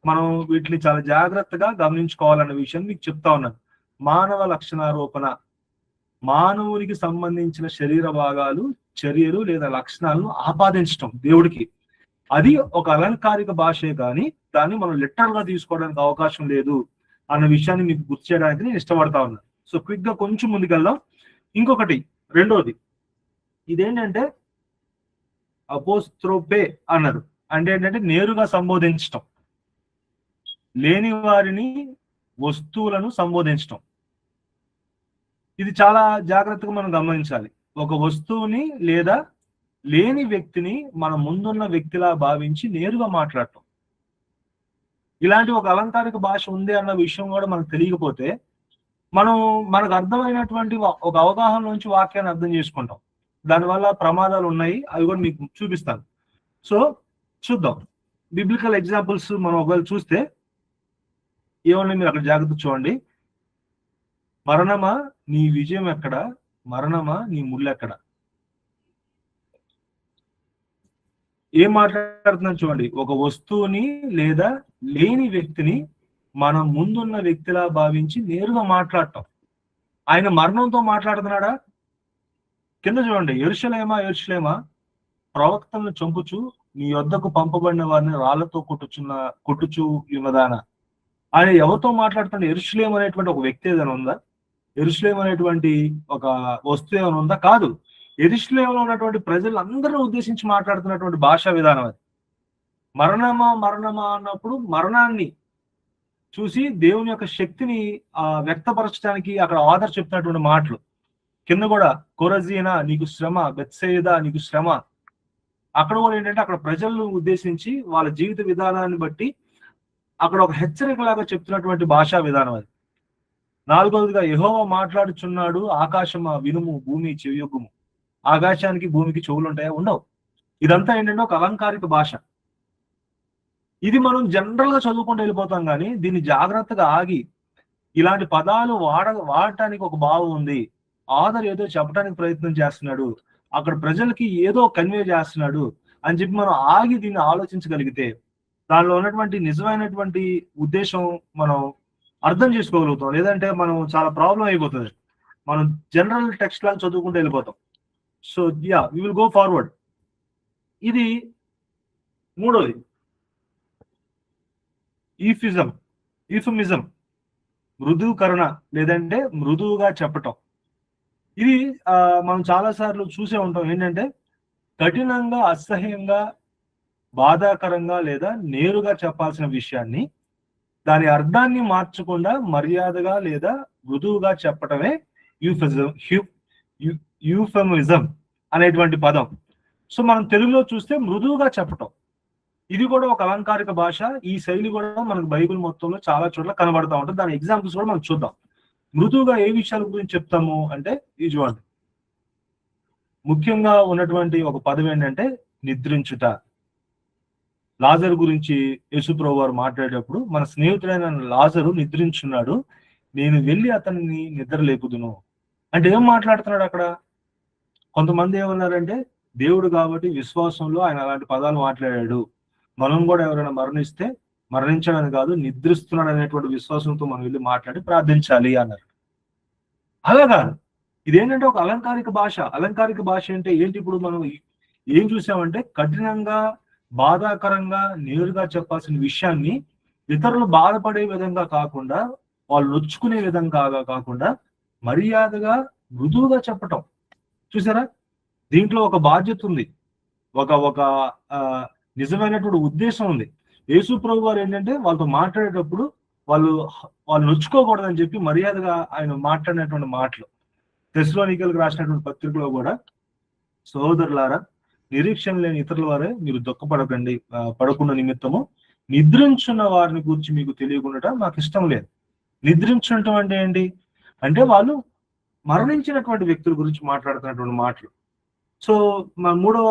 మనం వీటిని చాలా జాగ్రత్తగా గమనించుకోవాలన్న విషయం మీకు చెప్తా ఉన్నాను. మానవ లక్షణారోపణ, మానవునికి సంబంధించిన శరీర భాగాలు, చర్యలు లేదా లక్షణాలను ఆపాదించడం దేవుడికి, అది ఒక అలంకారిక భాషే కానీ దాన్ని మనం లిటరల్ గా తీసుకోవడానికి అవకాశం లేదు అన్న విషయాన్ని మీకు గుర్తు చేయడానికి నేను ఇష్టపడతా ఉన్నాను. సో క్విక్ గా కొంచెం ముందుకెళ్దాం. ఇంకొకటి రెండోది ఇదేంటంటే అపోస్త్రోపే అన్నారు. అంటే ఏంటంటే నేరుగా సంబోధించటం, లేని వారిని, వస్తువులను సంబోధించటం. ఇది చాలా జాగ్రత్తగా మనం గమనించాలి. ఒక వస్తువుని లేదా లేని వ్యక్తిని మన ముందున్న వ్యక్తిలా భావించి నేరుగా మాట్లాడటం. ఇలాంటి ఒక అలంకారిక భాష ఉంది అన్న విషయం కూడా మనకు తెలియకపోతే మనకు అర్థమైనటువంటి ఒక అవగాహన నుంచి వాక్యాన్ని అర్థం చేసుకుంటాం. దానివల్ల ప్రమాదాలు ఉన్నాయి, అవి కూడా మీకు చూపిస్తాను. సో చూద్దాం బిబ్లికల్ ఎగ్జాంపుల్స్. మనం ఒకవేళ చూస్తే ఏమన్నా మీరు అక్కడ జాగ్రత్త చూడండి. మరణమా నీ విజయం ఎక్కడ, మరణమా నీ ముళ్ళు ఎక్కడ. ఏం మాట్లాడుతున్నాను చూడండి. ఒక వస్తువుని లేదా లేని వ్యక్తిని మనం ముందున్న వ్యక్తిలా భావించి నేరుగా మాట్లాడటం. ఆయన మరణంతో మాట్లాడుతున్నాడా? కింద చూడండి. యెరూషలేమా ప్రవక్తలను చంపుచు నీ యొద్దకు పంపబడిన వారిని రాళ్లతో కొట్టుచు ఉన్నదానా. ఆయన ఎవరితో మాట్లాడుతున్నాడు? యెరూషలేం అనేటువంటి ఒక వ్యక్తి ఏదైనా ఉందా? యెరూషలేం అనేటువంటి ఒక వస్తువు ఏమైనా ఉందా? కాదు. యెరూషలేంలో ఉన్నటువంటి ప్రజలందరిని ఉద్దేశించి మాట్లాడుతున్నటువంటి భాషా విధానం అది. మరణమా అన్నప్పుడు మరణాన్ని చూసి దేవుని యొక్క శక్తిని వ్యక్తపరచడానికి అక్కడ ఆధార్ చెప్తున్నటువంటి మాటలు. కింద కూడా కొరజీనా నీకు శ్రమ, బెత్సయిదా నీకు శ్రమ. అక్కడ కూడా ఏంటంటే అక్కడ ప్రజలను ఉద్దేశించి వాళ్ళ జీవిత విధానాన్ని బట్టి అక్కడ ఒక హెచ్చరికలాగా చెప్తున్నటువంటి భాషా విధానం అది. 4వదిగా యెహోవా మాట్లాడుచున్నాడు, ఆకాశమా వినుము, భూమి చెవియొగ్గుము. ఆకాశానికి భూమికి చెవులు ఉంటాయా? ఉండవు. ఇదంతా ఏంటంటే ఒక అలంకారిక భాష. ఇది మనం జనరల్ గా చదువుకుంటూ వెళ్ళిపోతాం, కానీ దీన్ని జాగ్రత్తగా ఆగి ఇలాంటి పదాలు వాడటానికి ఒక భావం ఉంది. ఆధర్ ఏదో చెప్పడానికి ప్రయత్నం చేస్తున్నాడు, అక్కడ ప్రజలకి ఏదో కన్వే చేస్తున్నాడు అని చెప్పి మనం ఆగి దీన్ని ఆలోచించగలిగితే దానిలో ఉన్నటువంటి నిజమైనటువంటి ఉద్దేశం మనం అర్థం చేసుకోగలుగుతాం. లేదంటే మనం చాలా ప్రాబ్లం అయిపోతుంది. మనం జనరల్ టెక్స్ట్ లాగా చదువుకుంటూ వెళ్ళిపోతాం. So yeah we will go forward. ఇది మూడోది ఈఫమిజం, మృదుకరణ లేదంటే మృదువుగా చెప్పటం. ఇది మనం చాలా సార్లు చూసే ఉంటాం. ఏంటంటే కఠినంగా, అసహ్యంగా, బాధాకరంగా లేదా నేరుగా చెప్పాల్సిన విషయాన్ని దాని అర్థాన్ని మార్చకుండా మర్యాదగా లేదా మృదువుగా చెప్పటమే యూఫెమిజం అనేటువంటి పదం. సో మనం తెలుగులో చూస్తే మృదువుగా చెప్పటం. ఇది కూడా ఒక అలంకారిక భాష. ఈ శైలి కూడా మనకు బైబిల్ మొత్తంలో చాలా చోట్ల కనబడతా ఉంటుంది. దాని ఎగ్జాంపుల్స్ కూడా మనం చూద్దాం. మృదువుగా ఏ విషయాల గురించి చెప్తాము అంటే ఇది చూడండి. ముఖ్యంగా ఉన్నటువంటి ఒక పదం ఏంటంటే నిద్రించుట. లాజరు గురించి యేసుప్రభువు వారు మాట్లాడేటప్పుడు మన స్నేహితుడైన లాజరు నిద్రించున్నాడు, నేను వెళ్ళి అతన్ని నిద్ర లేపుదును అంటే ఏం మాట్లాడుతున్నాడు అక్కడ? కొంతమంది ఏమన్నారంటే దేవుడు కాబట్టి విశ్వాసంలో ఆయన అలాంటి పదాలు మాట్లాడాడు, మనం కూడా ఎవరైనా మరణిస్తే మరణించడానికి కాదు నిద్రిస్తున్నాడు అనేటువంటి విశ్వాసంతో మనం వెళ్ళి మాట్లాడి ప్రార్థించాలి అన్నారు. అలా కాదు. ఇదేంటంటే ఒక అలంకారిక భాష. అలంకారిక భాష అంటే ఏంటి? ఇప్పుడు మనం ఏం చూసామంటే కఠినంగా, బాధాకరంగా, నేరుగా చెప్పాల్సిన విషయాన్ని ఇతరులు బాధపడే విధంగా కాకుండా, వాళ్ళు నొచ్చుకునే విధంగా కాకుండా మర్యాదగా, మృదువుగా చెప్పటం. చూసారా? దీంట్లో ఒక బాధ్యత ఉంది, ఒక నిజమైనటువంటి ఉద్దేశం ఉంది. యేసు ప్రభు వారు ఏంటంటే వాళ్ళతో మాట్లాడేటప్పుడు వాళ్ళు నొచ్చుకోకూడదని చెప్పి మర్యాదగా ఆయన మాట్లాడినటువంటి మాటలు. తెస్సలోనికీయులకు రాసినటువంటి పత్రికలో కూడా, సహోదరులారా నిరీక్షణ లేని ఇతరుల వారే మీరు దుఃఖపడకండి, పడకుండా నిమిత్తము నిద్రించున్న వారిని గురించి మీకు తెలియకుండా మాకు ఇష్టం లేదు. నిద్రించడం అంటే ఏంటి అంటే వాళ్ళు మరణించినటువంటి వ్యక్తుల గురించి మాట్లాడుతున్నటువంటి మాటలు. సో మూడవ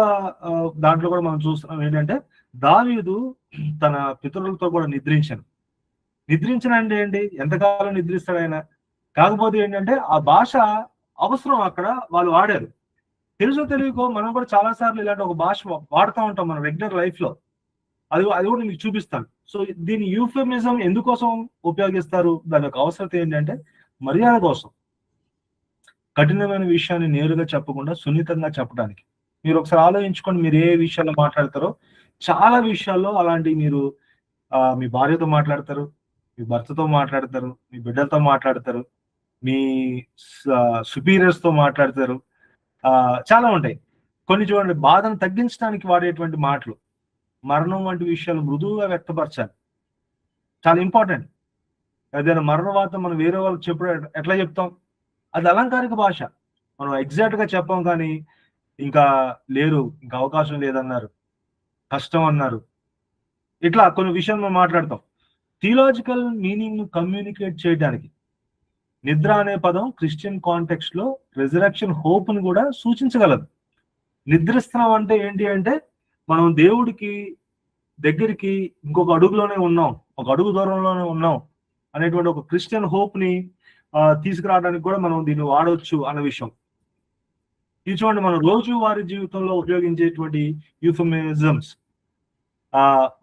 దాంట్లో కూడా మనం చూస్తున్నాం ఏంటంటే దావీదు తన పితరులతో కూడా నిద్రించను అంటే ఏంటి? ఎంతకాలం నిద్రిస్తాడు ఆయన? కాకపోతే ఏంటంటే ఆ భాష అవసరం అక్కడ వాళ్ళు వాడారు. తెలుసో తెలియకో మనం కూడా చాలా సార్లు ఇలాంటి ఒక భాష వాడుతూ ఉంటాం మన రెగ్యులర్ లైఫ్ లో. అది కూడా మీకు చూపిస్తాను. సో దీని యూఫెమిజం ఎందుకోసం ఉపయోగిస్తారు? దాని యొక్క అవసరం ఏంటంటే మర్యాద కోసం, కఠినమైన విషయాన్ని నేరుగా చెప్పకుండా సున్నితంగా చెప్పడానికి. మీరు ఒకసారి ఆలోచించుకోండి, మీరు ఏ విషయాల్లో మాట్లాడతారో. చాలా విషయాల్లో అలాంటి మీరు మీ భార్యతో మాట్లాడతారు, మీ భర్తతో మాట్లాడతారు, మీ బిడ్డలతో మాట్లాడతారు, మీ సుపీరియర్స్ తో మాట్లాడతారు. చాలా ఉంటాయి. కొన్ని చూడండి, బాధను తగ్గించడానికి వాడేటువంటి మాటలు, మరణం వంటి విషయాలు మృదువుగా వ్యక్తపరచాలి. చాలా ఇంపార్టెంట్. ఏదైనా మరణ వార్త మనం వేరే వాళ్ళకి ఎట్లా చెప్తాం? అది అలంకారిక భాష. మనం ఎగ్జాక్ట్ గా చెప్పాం, కానీ ఇంకా లేరు, ఇంకా అవకాశం లేదన్నారు, కష్టం అన్నారు, ఇట్లా కొన్ని విషయాలు మనం మాట్లాడతాం. థియలాజికల్ మీనింగ్ ను కమ్యూనికేట్ చేయడానికి నిద్ర అనే పదం క్రిస్టియన్ కాంటెక్స్ట్ లో రెజరక్షన్ హోప్ ని కూడా సూచించగలదు. నిద్రిస్తున్నాం అంటే ఏంటి అంటే మనం దేవుడికి దగ్గరికి ఇంకొక అడుగులోనే ఉన్నాం, ఒక అడుగు దూరంలోనే ఉన్నాం అనేటువంటి ఒక క్రిస్టియన్ హోప్ ని తీసుకురావడానికి కూడా మనం దీన్ని వాడవచ్చు అన్న విషయం. ఇది చూడండి, మనం రోజు వారి జీవితంలో ఉపయోగించేటువంటి యూఫమిజమ్స్.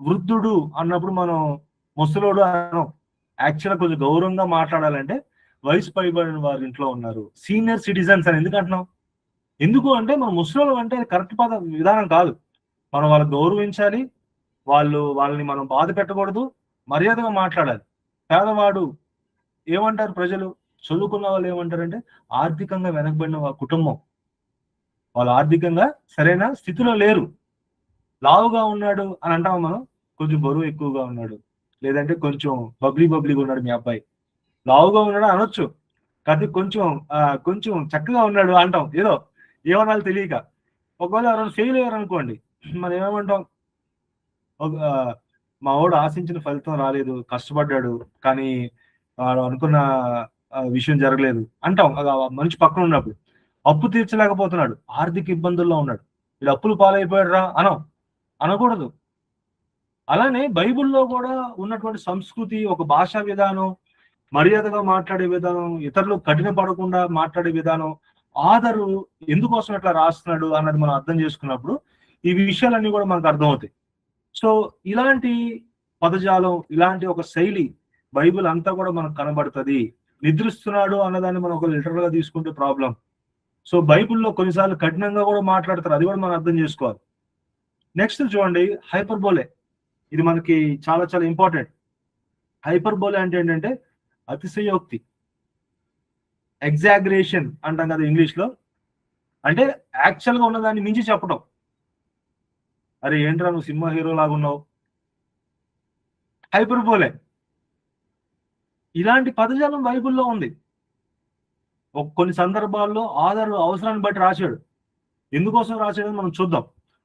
వృద్ధుడు అన్నప్పుడు మనం ముసలోడు అనం. యాక్చువల్గా కొంచెం గౌరవంగా మాట్లాడాలంటే వయసు పైబడిన వారి ఇంట్లో ఉన్నారు, సీనియర్ సిటిజన్స్ అని ఎందుకు అంటున్నాం? ఎందుకు అంటే మనం ముసలోళ్ళు అంటే కరెక్ట్ విధానం కాదు. మనం వాళ్ళని గౌరవించాలి, వాళ్ళని మనం బాధ పెట్టకూడదు, మర్యాదగా మాట్లాడాలి. పేదవాడు ఏమంటారు ప్రజలు, చదువుకున్న వాళ్ళు ఏమంటారంటే ఆర్థికంగా వెనకబడిన కుటుంబం, వాళ్ళు ఆర్థికంగా సరైన స్థితిలో లేరు. లావుగా ఉన్నాడు అని అంటాం మనం, కొంచెం బరువు ఎక్కువగా ఉన్నాడు, లేదంటే కొంచెం బబ్లీగా ఉన్నాడు మీ అబ్బాయి. లావుగా ఉన్నాడు అనొచ్చు, కానీ కొంచెం చక్కగా ఉన్నాడు అంటాం, ఏమనాలి తెలియక. ఒకవేళ ఎవరైనా ఫెయిల్ అయ్యారు అనుకోండి, మనం ఏమంటాం, మా వాడు ఆశించిన ఫలితం రాలేదు, కష్టపడ్డాడు కానీ వాడు అనుకున్న విషయం జరగలేదు అంటాం. మనిషి పక్కన ఉన్నప్పుడు అప్పు తీర్చలేకపోతున్నాడు, ఆర్థిక ఇబ్బందుల్లో ఉన్నాడు, వీడు అప్పులు పాలైపోయాడు రా అనకూడదు. అలానే బైబిల్లో కూడా ఉన్నటువంటి సంస్కృతి, ఒక భాషా విధానం, మర్యాదగా మాట్లాడే విధానం, ఇతరులు కఠిన పడకుండా మాట్లాడే విధానం, ఆదరు ఎందుకోసం ఇట్లా రాస్తున్నాడు అన్నది మనం అర్థం చేసుకున్నప్పుడు ఈ విషయాలన్నీ కూడా మనకు అర్థమవుతాయి. సో ఇలాంటి పదజాలం, ఇలాంటి ఒక శైలి బైబిల్ అంతా కూడా మనకు కనబడుతుంది. నిద్రిస్తున్నాడు అన్నదాన్ని మనం ఒక లిటరల్ గా తీసుకుంటే ప్రాబ్లం. సో బైబిల్లో కొన్నిసార్లు కఠినంగా కూడా మాట్లాడతారు, అది కూడా మనం అర్థం చేసుకోవాలి. నెక్స్ట్ చూడండి, హైపర్బోలే. ఇది మనకి చాలా చాలా ఇంపార్టెంట్. హైపర్బోలే అంటే ఏంటంటే అతిశయోక్తి, ఎగ్జాగరేషన్ అంటాం కదా ఇంగ్లీష్ లో. అంటే యాక్చువల్ గా ఉన్నదాన్ని మించి చెప్పడం. అరే ఏంట్రా నువ్వు సినిమా హీరో లాగా ఉన్నావు, హైపర్బోలే. ఇలాంటి పదజాలం బైబిల్లో ఉంది. కొన్ని సందర్భాల్లో ఆధారు అవసరాన్ని బట్టి రాశాడు. ఎందుకోసం రాశాడని మనం చూద్దాం.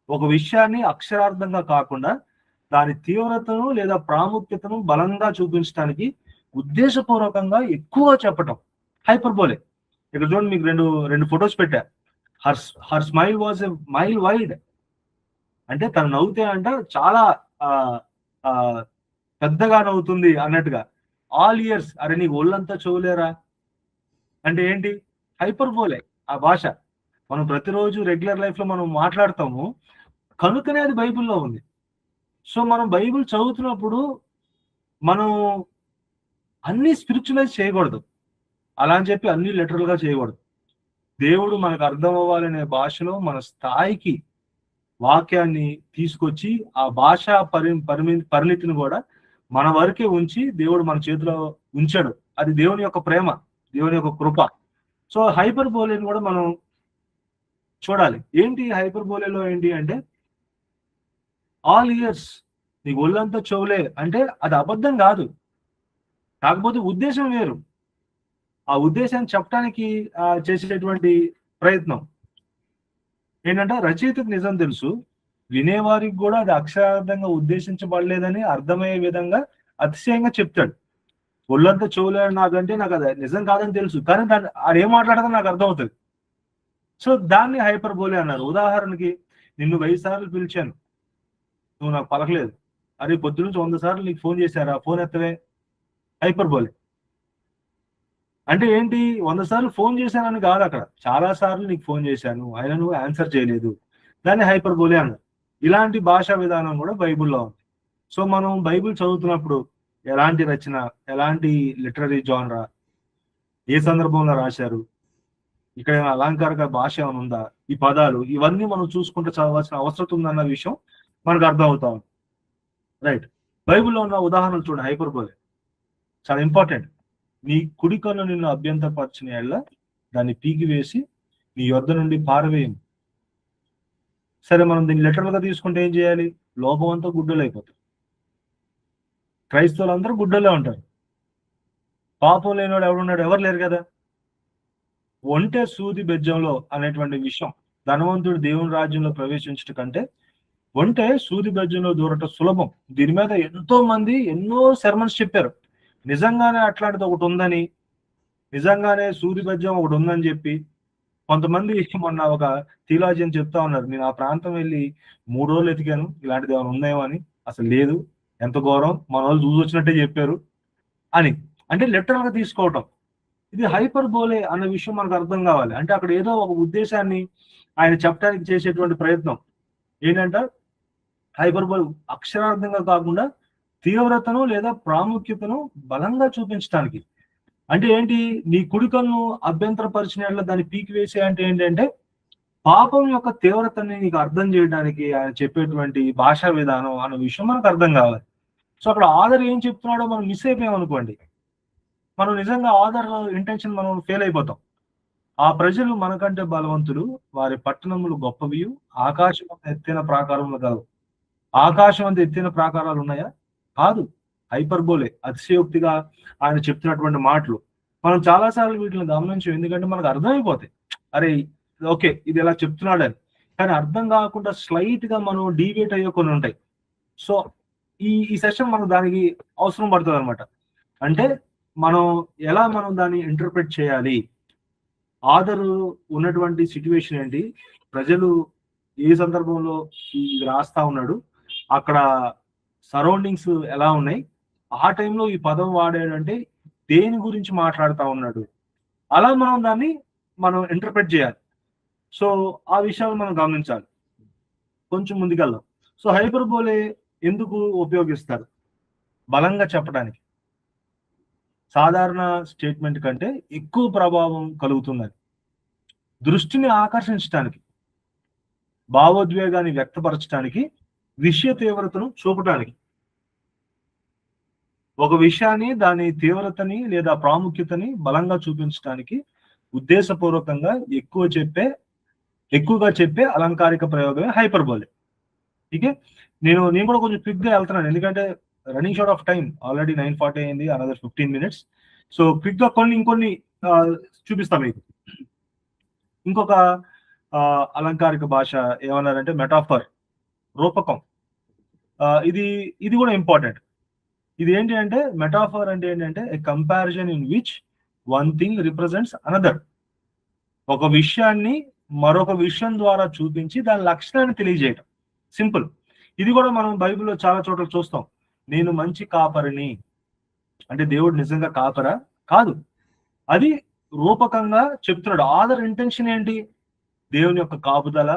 ఒక విషయాన్ని అక్షరార్థంగా కాకుండా దాని తీవ్రతను లేదా ప్రాముఖ్యతను బలంగా చూపించడానికి ఉద్దేశపూర్వకంగా ఎక్కువ చెప్పటం హైపర్బోలే. ఇక్కడ చూడండి, మీకు రెండు ఫొటోస్ పెట్టా. Her smile was a mile wide. అంటే తను నవ్వుతే అంట చాలా పెద్దగా నవ్వుతుంది అన్నట్టుగా. ఆల్ ఇయర్స్, అరే నీకు ఒళ్ళంతా చెవులేరా అంటే ఏంటి? హైపర్బోలే ఆ భాష. మనం ప్రతిరోజు రెగ్యులర్ లైఫ్ లో మనం మాట్లాడతాము కనుకనే అది బైబిల్లో ఉంది. సో మనం బైబిల్ చదువుతున్నప్పుడు మనం అన్ని స్పిరిచువలైజ్ చేయకూడదు, అలా అని చెప్పి అన్ని లిటరల్ గా చేయకూడదు. దేవుడు మనకు అర్థం అవ్వాలనే భాషలో మన స్థాయికి వాక్యాన్ని తీసుకొచ్చి ఆ భాషా పరిమితిని కూడా మన వరకే ఉంచి దేవుడు మన చేతిలో ఉంచాడు. అది దేవుని యొక్క ప్రేమ, దేవుని యొక్క కృప. సో హైపర్బోలేని కూడా మనం చూడాలి. ఏంటి హైపర్బోలేలో ఏంటి అంటే ఆల్ ఇయర్స్, నీకు ఒళ్ళంతా చెవులే అంటే అది అబద్ధం కాదు, కాకపోతే ఉద్దేశం వేరు. ఆ ఉద్దేశాన్ని చెప్పడానికి చేసేటువంటి ప్రయత్నం ఏంటంటే రచయితకు నిజం తెలుసు, వినేవారికి కూడా అది అక్షరార్థంగా ఉద్దేశించబడలేదని అర్థమయ్యే విధంగా అతిశయంగా చెప్తాడు. ఒళ్ళంతా చెవులేడు నాకంటే నాకు అది నిజం కాదని తెలుసు, కానీ దాన్ని అది ఏం మాట్లాడదో నాకు అర్థమవుతుంది. సో దాన్ని హైపర్బోలే అన్నారు. ఉదాహరణకి, నిన్ను 1000 సార్లు పిలిచాను, నువ్వు నాకు పలకలేదు. అరే పొద్దు నుంచి 100 సార్లు నీకు ఫోన్ చేశారా, ఫోన్ ఎత్తవే, హైపర్బోలే. అంటే ఏంటి? 100 సార్లు ఫోన్ చేశానని కాదు, అక్కడ చాలా సార్లు నీకు ఫోన్ చేశాను అయినా నువ్వు ఆన్సర్ చేయలేదు, దాన్ని హైపర్బోలే అన్నారు. ఇలాంటి భాషా విధానం కూడా బైబిల్లో ఉంది. సో మనం బైబిల్ చదువుతున్నప్పుడు ఎలాంటి రచన, ఎలాంటి లిటరరీ జానరా, ఏ సందర్భంలో రాశారు, ఇక్కడ అలంకారిక భాష ఏమైనా ఉందా, ఈ పదాలు ఇవన్నీ మనం చూసుకుంటూ చదవాల్సిన అవసరం ఉందన్న విషయం మనకు అర్థం అవుతా ఉంది. రైట్. బైబిల్లో ఉన్న ఉదాహరణలు చూడండి, హైపర్బోలే చాలా ఇంపార్టెంట్. నీ కుడి కన్ను నిన్ను అభ్యంతరపరిచిన ఎడల దాన్ని పీకివేసి నీ యొద్ద నుండి పారవేయము. సరే, మనం దీన్ని లిటరల్ గా తీసుకుంటే ఏం చేయాలి? లోకం అంతా గుడ్డలు అయిపోతారు. క్రైస్తవులు అందరూ గుడ్డలే ఉంటారు. పాపం లేనివాడు ఎవడున్నాడు? ఎవరు లేరు కదా. ఒంటె సూది బెజ్జంలో అనేటువంటి విషయం, ధనవంతుడు దేవుని రాజ్యంలో ప్రవేశించట కంటే ఒంటె సూది బెజ్జంలో దూరట సులభం. దీని మీద ఎంతో మంది ఎన్నో సెర్మన్స్ చెప్పారు. నిజంగానే అట్లాంటిది ఒకటి ఉందని, నిజంగానే సూది బెజ్జం ఒకటి ఉందని చెప్పి కొంతమంది మొన్న ఒక థియాలజియన్ చెప్తా ఉన్నారు. నేను ఆ ప్రాంతం వెళ్ళి 3 రోజులు ఎతికాను, ఇలాంటిది ఏమైనా ఉందేమో అని. అసలు లేదు, ఎంత ఘోరం, మన వాళ్ళు చూసి వచ్చినట్టే చెప్పారు అని. అంటే లిటరల్ గా తీసుకోవటం. ఇది హైపర్ బోలే అన్న విషయం మనకు అర్థం కావాలి. అంటే అక్కడ ఏదో ఒక ఉద్దేశాన్ని ఆయన చెప్పడానికి చేసేటువంటి ప్రయత్నం ఏంటంటే హైపర్ బోల్ అక్షరార్థంగా కాకుండా తీవ్రతను లేదా ప్రాముఖ్యతను బలంగా చూపించడానికి. అంటే ఏంటి, నీ కుడి కన్ను అభ్యంతరపరిచిన దాన్ని పీకి వేసే అంటే ఏంటంటే పాపం యొక్క తీవ్రతని నీకు అర్థం చేయడానికి ఆయన చెప్పేటువంటి భాషా విధానం అన్న విషయం మనకు అర్థం కావాలి. సో అక్కడ ఆధర్ ఏం చెప్తున్నాడో మనం మిస్ అయిపోయాం అనుకోండి, మనం నిజంగా ఆధర్ ఇంటెన్షన్ మనం ఫెయిల్ అయిపోతాం. ఆ ప్రజలు మనకంటే బలవంతులు, వారి పట్టణములు గొప్పవి, ఆకాశం అంత ఎత్తైన ప్రాకారములు కాదు. ఆకాశం అంత ఎత్తైన ప్రాకారాలు ఉన్నాయా? కాదు. హైపర్బోలే, అతిశయోక్తిగా ఆయన చెప్తున్నటువంటి మాటలు మనం చాలాసార్లు వీటిని గమనించాం. ఎందుకంటే మనకు అర్థమైపోతాయి, అరే ఓకే ఇది ఇలా చెప్తున్నాడని. కానీ అర్థం కాకుండా స్లైట్ గా మనం డీవియేట్ అయ్యే కొన్ని ఉంటాయి. సో ఈ సెషన్ మనకు దానికి అవసరం పడుతుంది అనమాట. అంటే మనం దాన్ని ఇంటర్ప్రిట్ చేయాలి. ఆధరు ఉన్నటువంటి సిచ్యువేషన్ ఏంటి, ప్రజలు ఏ సందర్భంలో ఇది రాస్తా ఉన్నాడు, అక్కడ సరౌండింగ్స్ ఎలా ఉన్నాయి, ఆ టైంలో ఈ పదం వాడాడంటే దేని గురించి మాట్లాడుతా ఉన్నాడు, అలా దాన్ని ఇంటర్ప్రిట్ చేయాలి. సో ఆ విషయాలు మనం గమనించాలి. కొంచెం ముందుకెళ్దాం. సో హైపర్బోలే ఎందుకు ఉపయోగిస్తారు? బలంగా చెప్పడానికి, సాధారణ స్టేట్మెంట్ కంటే ఎక్కువ ప్రభావం కలుగుతుందని, దృష్టిని ఆకర్షించడానికి, భావోద్వేగాన్ని వ్యక్తపరచడానికి, విషయ తీవ్రతను చూపడానికి. ఒక విషయాన్ని దాని తీవ్రతని లేదా ప్రాముఖ్యతని బలంగా చూపించడానికి ఉద్దేశపూర్వకంగా ఎక్కువగా చెప్పే అలంకారిక ప్రయోగమే హైపర్బోలే. ఓకే, నేను కూడా కొంచెం క్విక్ గా వెళ్తున్నాను, ఎందుకంటే running short of time, already 9:40 అయింది, అనదర్ 15 minutes. సో క్విక్ గా ఇంకొన్ని చూపిస్తా మీకు. ఇంకొక అలంకారిక భాష ఏమన్నారంటే మెటాఫర్, రూపకం. ఇది కూడా ఇంపార్టెంట్. ఇది ఏంటి అంటే మెటాఫర్ అంటే ఏంటంటే a comparison in which one thing represents another. ఒక విషయాన్ని మరొక విషయం ద్వారా చూపించి దాని లక్షణాన్ని తెలియజేయటం. సింపుల్. ఇది కూడా మనం బైబిల్లో చాలా చోట్ల చూస్తాం. నేను మంచి కాపరిని అంటే దేవుడు నిజంగా కాపరా? కాదు, అది రూపకంగా చెప్తున్నాడు. ఆదర్ ఇంటెన్షన్ ఏంటి? దేవుని యొక్క కాపుదల,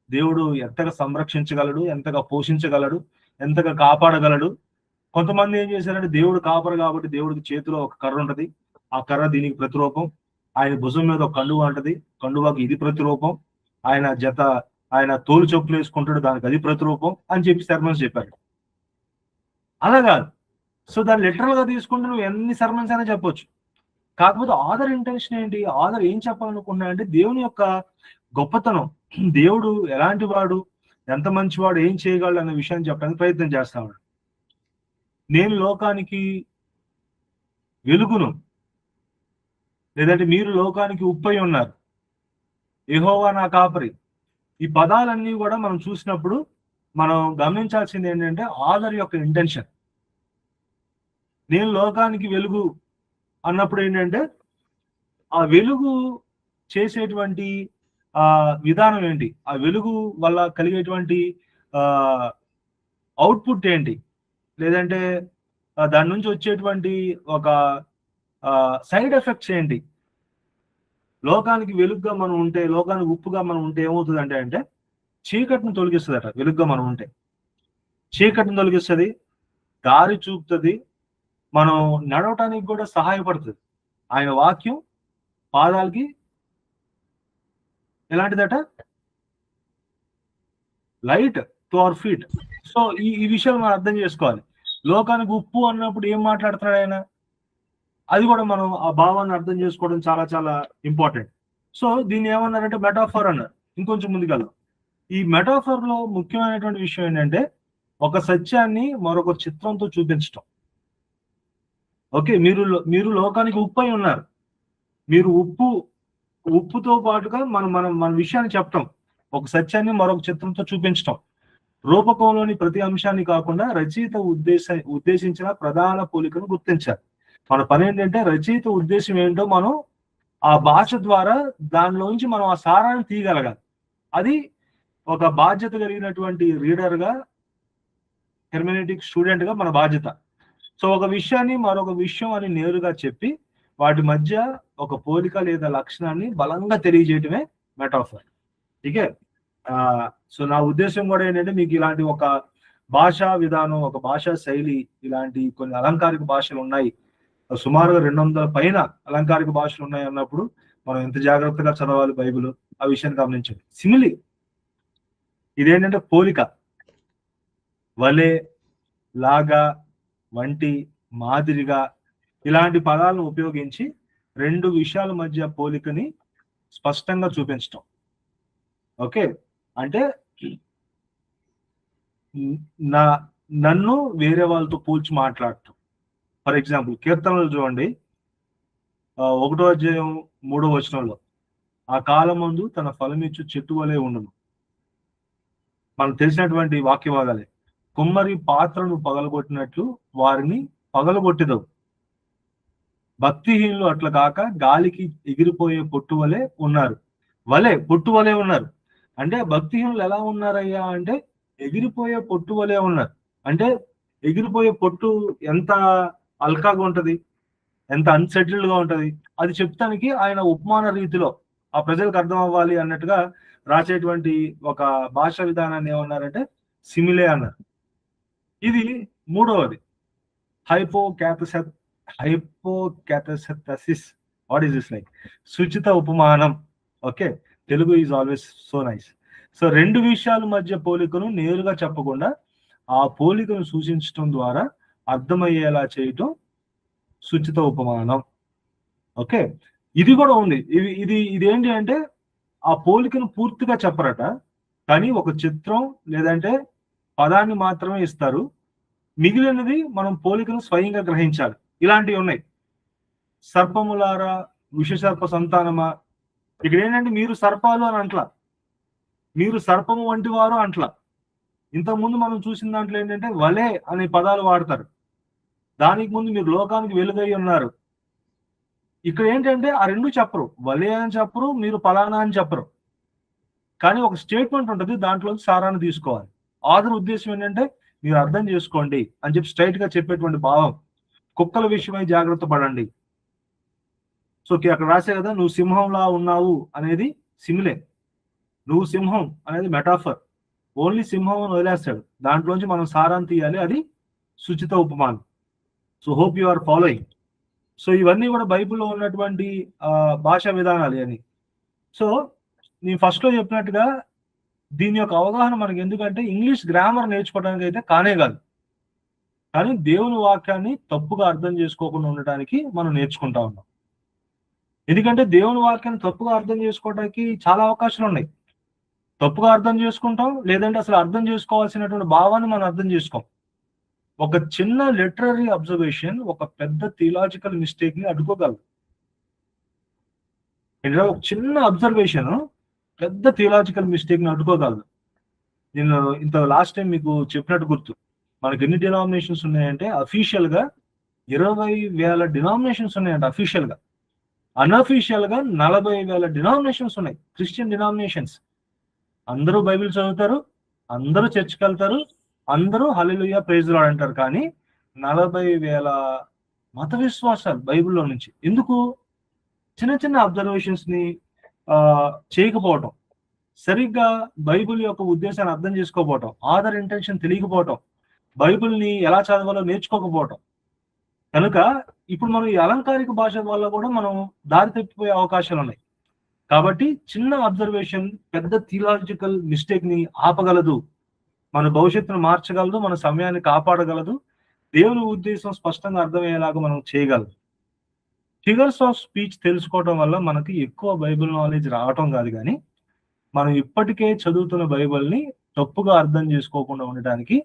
దేవుడు ఎంతగా సంరక్షించగలడు, ఎంతగా పోషించగలడు, ఎంతగా కాపాడగలడు. కొంతమంది ఏం చేశారంటే దేవుడు కాపరు కాబట్టి దేవుడికి చేతిలో ఒక కర్ర ఉంటది, ఆ కర్ర దీనికి ప్రతిరూపం, ఆయన భుజం మీద ఒక కండువ ఉంటది, కండువాకి ఇది ప్రతిరూపం, ఆయన తోలు చెప్పులు వేసుకుంటాడు, దానికి అది ప్రతిరూపం అని చెప్పి సర్మన్స్ చెప్పారు. అలా కాదు. సో దాన్ని లిటరల్ గా తీసుకుంటే నువ్వు ఎన్ని సర్మన్స్ అయినా చెప్పొచ్చు. కాకపోతే ఆదర్ ఇంటెన్షన్ ఏంటి, ఆదర్ ఏం చెప్పాలనుకున్నా అంటే దేవుని యొక్క గొప్పతనం, దేవుడు ఎలాంటి వాడు, ఎంత మంచివాడు, ఏం చేయగలడు అనే విషయాన్ని చెప్పడానికి ప్రయత్నం చేస్తాడు. నేను లోకానికి వెలుగును, లేదంటే మీరు లోకానికి ఉప్పై ఉన్నారు, యెహోవా నా కాపరి. ఈ పదాలన్నీ కూడా మనం చూసినప్పుడు మనం గమనించాల్సింది ఏంటంటే ఆదర్ యొక్క ఇంటెన్షన్. నేను లోకానికి వెలుగు అన్నప్పుడు ఏంటంటే ఆ వెలుగు చేసేటువంటి విధానం ఏంటి, ఆ వెలుగు వల్ల కలిగేటువంటి అవుట్పుట్ ఏంటి, లేదంటే దాని నుంచి వచ్చేటువంటి ఒక సైడ్ ఎఫెక్ట్స్ ఏంటి. లోకానికి వెలుగుగా మనం ఉంటే, లోకానికి ఉప్పుగా మనం ఉంటే ఏమవుతుంది అంటే చీకటిని తొలగిస్తుందట. వెలుగుగా మనం ఉంటే చీకటిని తొలగిస్తుంది, దారి చూపుతుంది, మనం నడవటానికి కూడా సహాయపడుతుంది. ఆయన వాక్యం పాదాలకి ఎలాంటిదట, light to our feet. So ఈ విషయాలు మనం అర్థం చేసుకోవాలి. లోకానికి ఉప్పు అన్నప్పుడు ఏం మాట్లాడుతున్నాడు ఆయన, అది కూడా మనం ఆ భావాన్ని అర్థం చేసుకోవడం చాలా చాలా ఇంపార్టెంట్. సో దీన్ని ఏమన్నారంటే మెటాఫర్ అన్నారు. ఇంకొంచెం ముందుకెళ్దాం. ఈ మెటాఫర్ లో ముఖ్యమైనటువంటి విషయం ఏంటంటే ఒక సత్యాన్ని మరొక చిత్రంతో చూపించటం. ఓకే, మీరు లోకానికి ఉప్పు అయి ఉన్నారు, మీరు ఉప్పుతో పాటుగా మన విషయాన్ని చెప్పటం, ఒక సత్యాన్ని మరొక చిత్రంతో చూపించటం. రూపకంలోని ప్రతి అంశాన్ని కాకుండా రచయిత ఉద్దేశించిన ప్రధాన పోలికను గుర్తించాలి. మన పని ఏంటంటే రచయిత ఉద్దేశం ఏంటో మనం ఆ భాష ద్వారా దానిలోంచి మనం ఆ సారాన్ని తీయగలగాలి. అది ఒక బాధ్యత కలిగినటువంటి రీడర్ గా, హెర్మెనెటిక్ స్టూడెంట్ గా మన బాధ్యత. సో ఒక విషయాన్ని మరొక విషయం అని నేరుగా చెప్పి వాటి మధ్య ఒక పోలిక లేదా లక్షణాన్ని బలంగా తెలియజేయటమే మెటాఫర్. ఓకే. సో నా ఉద్దేశం కూడా ఏంటంటే మీకు ఇలాంటి ఒక భాషా విధానం, ఒక భాషా శైలి, ఇలాంటి కొన్ని అలంకారిక భాషలు ఉన్నాయి, సుమారుగా 200 పైన అలంకారిక భాషలు ఉన్నాయి అన్నప్పుడు మనం ఎంత జాగ్రత్తగా చదవాలి బైబిల్, ఆ విషయాన్ని గమనించండి. సిమిలి ఇదేంటంటే పోలిక. వలె, లాగా, వంటి, మాదిరిగా ఇలాంటి పదాలను ఉపయోగించి రెండు విషయాల మధ్య పోలికని స్పష్టంగా చూపించటం. ఓకే. అంటే నన్ను వేరే వాళ్ళతో పోల్చి మాట్లాడటం. ఫర్ ఎగ్జాంపుల్ కీర్తనలు చూడండి, 1వ అధ్యాయం 3వ వచనంలో ఆ కాలమందు తన ఫలమిచ్చు చెట్టు వలె ఉండును. మనకు తెలిసినటువంటి వాక్యవాదాలే. కుమ్మరి పాత్రను పగలగొట్టినట్లు వారిని పగలగొట్టిదవు. భక్తిహీనులు అట్లా కాక గాలికి ఎగిరిపోయే పొట్టు వలె ఉన్నారు. పొట్టు వలె ఉన్నారు అంటే భక్తిహీనులు ఎలా ఉన్నారయ్యా అంటే ఎగిరిపోయే పొట్టు వలె ఉన్నారు. అంటే ఎగిరిపోయే పొట్టు ఎంత అల్కాగా ఉంటది, ఎంత అన్సెటిల్డ్ గా ఉంటది, అది చెప్తానికి ఆయన ఉపమాన రీతిలో ఆ ప్రజలకు అర్థం అవ్వాలి అన్నట్టుగా రాసేటువంటి ఒక భాషా విధానాన్ని ఏమన్నారంటే సిమిలే అన్నారు. ఇది మూడవది hypocatastasis. What is this like? సుచిత ఉపమానం. Okay, Telugu is always so nice. So రెండు విషయాల మధ్య పోలికను నేరుగా చెప్పకుండా ఆ పోలికను సూచించడం ద్వారా అర్థమయ్యేలా చేయటం సుచిత ఉపమానం. ఓకే, ఇది కూడా ఉంది. ఇదేంటి అంటే ఆ పోలికను పూర్తిగా చెప్పరట, కానీ ఒక చిత్రం లేదంటే పదాన్ని మాత్రమే ఇస్తారు, మిగిలినది మనం పోలికను స్వయంగా గ్రహించాలి. ఇలాంటివి ఉన్నాయి. సర్పములారా విషసర్ప సంతానమా, ఇక్కడ ఏంటంటే మీరు సర్పాలు అని అంట్లా, మీరు సర్పము వంటి వారు అంట్లా. ఇంతకుముందు మనం చూసిన దాంట్లో ఏంటంటే వలే అనే పదాలు వాడతారు. దానికి ముందు మీరు లోకానికి వెలుగై ఉన్నారు. ఇక్కడ ఏంటంటే ఆ రెండు చెప్పరు, వలే అని చెప్పరు, మీరు పలానా అని చెప్పరు, కానీ ఒక స్టేట్మెంట్ ఉంటుంది, దాంట్లో సారాన్ని తీసుకోవాలి. ఆధర్ ఉద్దేశం ఏంటంటే మీరు అర్థం చేసుకోండి అని చెప్పి స్ట్రైట్ గా చెప్పేటువంటి భావం. కుక్కల విషయమై జాగ్రత్త పడండి. సో అక్కడ రాసే కదా, నువ్వు సింహంలా ఉన్నావు అనేది సిమిలే, నువ్వు సింహం అనేది మెటాఫర్. ఓన్లీ సింహం అని వదిలేస్తాడు, దాంట్లోంచి మనం సారాన్ని తీయాలి, అది సుచిత ఉపమానం. So hope you are following. So ఇవన్నీ కూడా బైబిల్లో ఉన్నటువంటి భాషా విధానాలు అని. సో నేను ఫస్ట్ లో చెప్పినట్టుగా దీని యొక్క అవగాహన మనకి ఎందుకంటే ఇంగ్లీష్ గ్రామర్ నేర్చుకోవడానికి అయితే కానే కాదు, కానీ దేవుని వాక్యాన్ని తప్పుగా అర్థం చేసుకోకుండా ఉండటానికి మనం నేర్చుకుంటా ఉన్నాం. ఎందుకంటే దేవుని వాక్యాన్ని తప్పుగా అర్థం చేసుకోవడానికి చాలా అవకాశాలు ఉన్నాయి. తప్పుగా అర్థం చేసుకుంటాం, లేదంటే అసలు అర్థం చేసుకోవాల్సినటువంటి భావాన్ని మనం అర్థం చేసుకోం. ఒక చిన్న లిటరరీ అబ్జర్వేషన్ ఒక పెద్ద థియలాజికల్ మిస్టేక్ ని అడ్డుకోగలదు. ఒక చిన్న అబ్జర్వేషన్ పెద్ద థియలాజికల్ మిస్టేక్ ని అడ్డుకోగలదు. నేను ఇంత లాస్ట్ టైం మీకు చెప్పినట్టు గుర్తు, మనకి ఎన్ని డినామినేషన్స్ ఉన్నాయంటే అఫీషియల్ గా 20,000 డినామినేషన్స్ ఉన్నాయంట అఫీషియల్ గా. అన్అఫీషియల్ గా 40,000 డినామినేషన్స్ ఉన్నాయి, క్రిస్టియన్ డినామినేషన్స్. అందరూ బైబిల్ చదువుతారు, అందరూ చర్చికి వెళ్తారు, అందరూ హల్లెలూయా ప్రైజ్ లార్డ్ అంటారు, కానీ 40,000 మత విశ్వాసాలు బైబిల్లో నుంచి. ఎందుకు? చిన్న చిన్న అబ్జర్వేషన్స్ ని చేయకపోవటం, సరిగ్గా బైబిల్ యొక్క ఉద్దేశాన్ని అర్థం చేసుకోకపోవటం, ఆధర్ ఇంటెన్షన్ తెలియకపోవటం, బైబిల్ని ఎలా చదవాలో నేర్చుకోకపోవటం. కనుక ఇప్పుడు మనం ఈ అలంకారిక భాష వల్ల కూడా మనం దారి తప్పిపోయే అవకాశాలు ఉన్నాయి. కాబట్టి చిన్న అబ్జర్వేషన్ పెద్ద థియలాజికల్ మిస్టేక్ ని ఆపగలదు, మన భవిష్యత్తును మార్చగలదు, మన సమయాన్ని కాపాడగలదు, దేవుని ఉద్దేశం స్పష్టంగా అర్థమయ్యేలాగా మనం చేయగలదు. ఫిగర్స్ ఆఫ్ స్పీచ్ తెలుసుకోవడం వల్ల మనకి ఎక్కువ బైబిల్ నాలెడ్జ్ రావటం కాదు, కానీ మనం ఇప్పటికే చదువుతున్న బైబిల్ని తప్పుగా అర్థం చేసుకోకుండా ఉండటానికి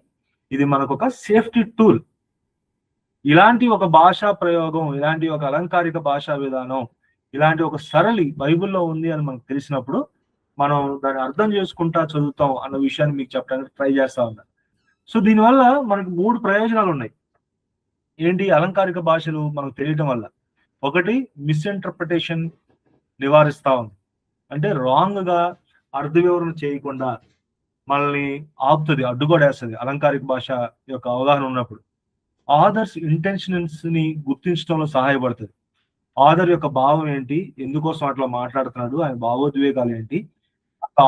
ఇది మనకు ఒక సేఫ్టీ టూల్. ఇలాంటి ఒక భాషా ప్రయోగం, ఇలాంటి ఒక అలంకారిక భాషా విధానం, ఇలాంటి ఒక సరళి బైబిల్లో ఉంది అని మనకు తెలిసినప్పుడు మనం దాన్ని అర్థం చేసుకుంటా చదువుతాం అన్న విషయాన్ని మీకు చెప్పడానికి ట్రై చేస్తా ఉన్నా. సో దీనివల్ల మనకు 3 ప్రయోజనాలు ఉన్నాయి. ఏంటి? అలంకారిక భాషలు మనకు తెలియటం వల్ల. ఒకటి, మిస్ఇంటర్ప్రిటేషన్ నివారిస్తా ఉంది. అంటే రాంగ్‌గా అర్థ వివరణ చేయకుండా మనల్ని ఆపుతది, అడ్డుగోడేస్తది అలంకారిక భాష యొక్క అవగాహన ఉన్నప్పుడు. ఆథర్స్ ఇంటెన్షన్స్ గుర్తించడంలో సహాయపడుతది. ఆథర్ యొక్క భావం ఏంటి? ఎందుకోసం అట్లా మాట్లాడుతున్నాడు? ఆయన భావోద్వేగాలు ఏంటి?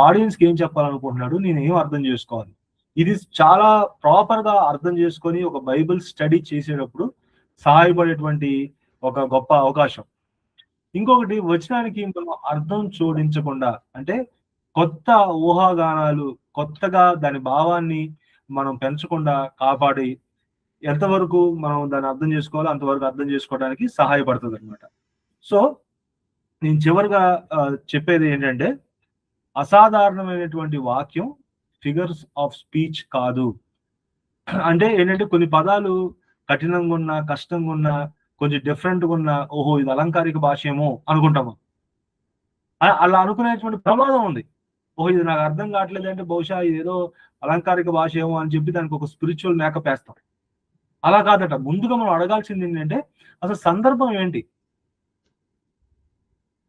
ఆడియన్స్‌కి ఏం చెప్పాలనుకుంటున్నాడు? నేనేం అర్థం చేసుకోవాలి? ఇది చాలా ప్రాపర్‌గా అర్థం చేసుకొని ఒక బైబిల్ స్టడీ చేసేటప్పుడు సహాయపడేటువంటి ఒక గొప్ప అవకాశం. ఇంకొకటి, వచనానికి మనం అర్థం జోడించకుండా, అంటే కొత్త ఊహాగానాలు, కొత్తగా దాని భావాన్ని మనం పెంచకుండా కాపాడి ఎంతవరకు మనం దాన్ని అర్థం చేసుకోవాలో అంతవరకు అర్థం చేసుకోవడానికి సహాయపడుతదనమాట. సో నేను చివరగా చెప్పేది ఏంటంటే, అసాధారణమైనటువంటి వాక్యం ఫిగర్స్ ఆఫ్ స్పీచ్ కాదు. అంటే ఏంటంటే కొన్ని పదాలు కఠినంగా ఉన్నా, కష్టంగా ఉన్నా, కొంచెం డిఫరెంట్‌గా ఉన్నా, ఓహో! ఇది అలంకారిక భాష ఏమో అనుకుంటాము. అలా అనుకునేటువంటి ప్రమాదం ఉంది. ఓహో! ఇది నాకు అర్థం కావట్లేదంటే బహుశా ఇదేదో అలంకారిక భాష ఏమో అని చెప్పి దానికి ఒక స్పిరిచ్యువల్ మేకప్ ఏస్తాం. అలా కాదట. ముందుగా మనం అడగాల్సింది ఏంటంటే, అసలు సందర్భం ఏంటి?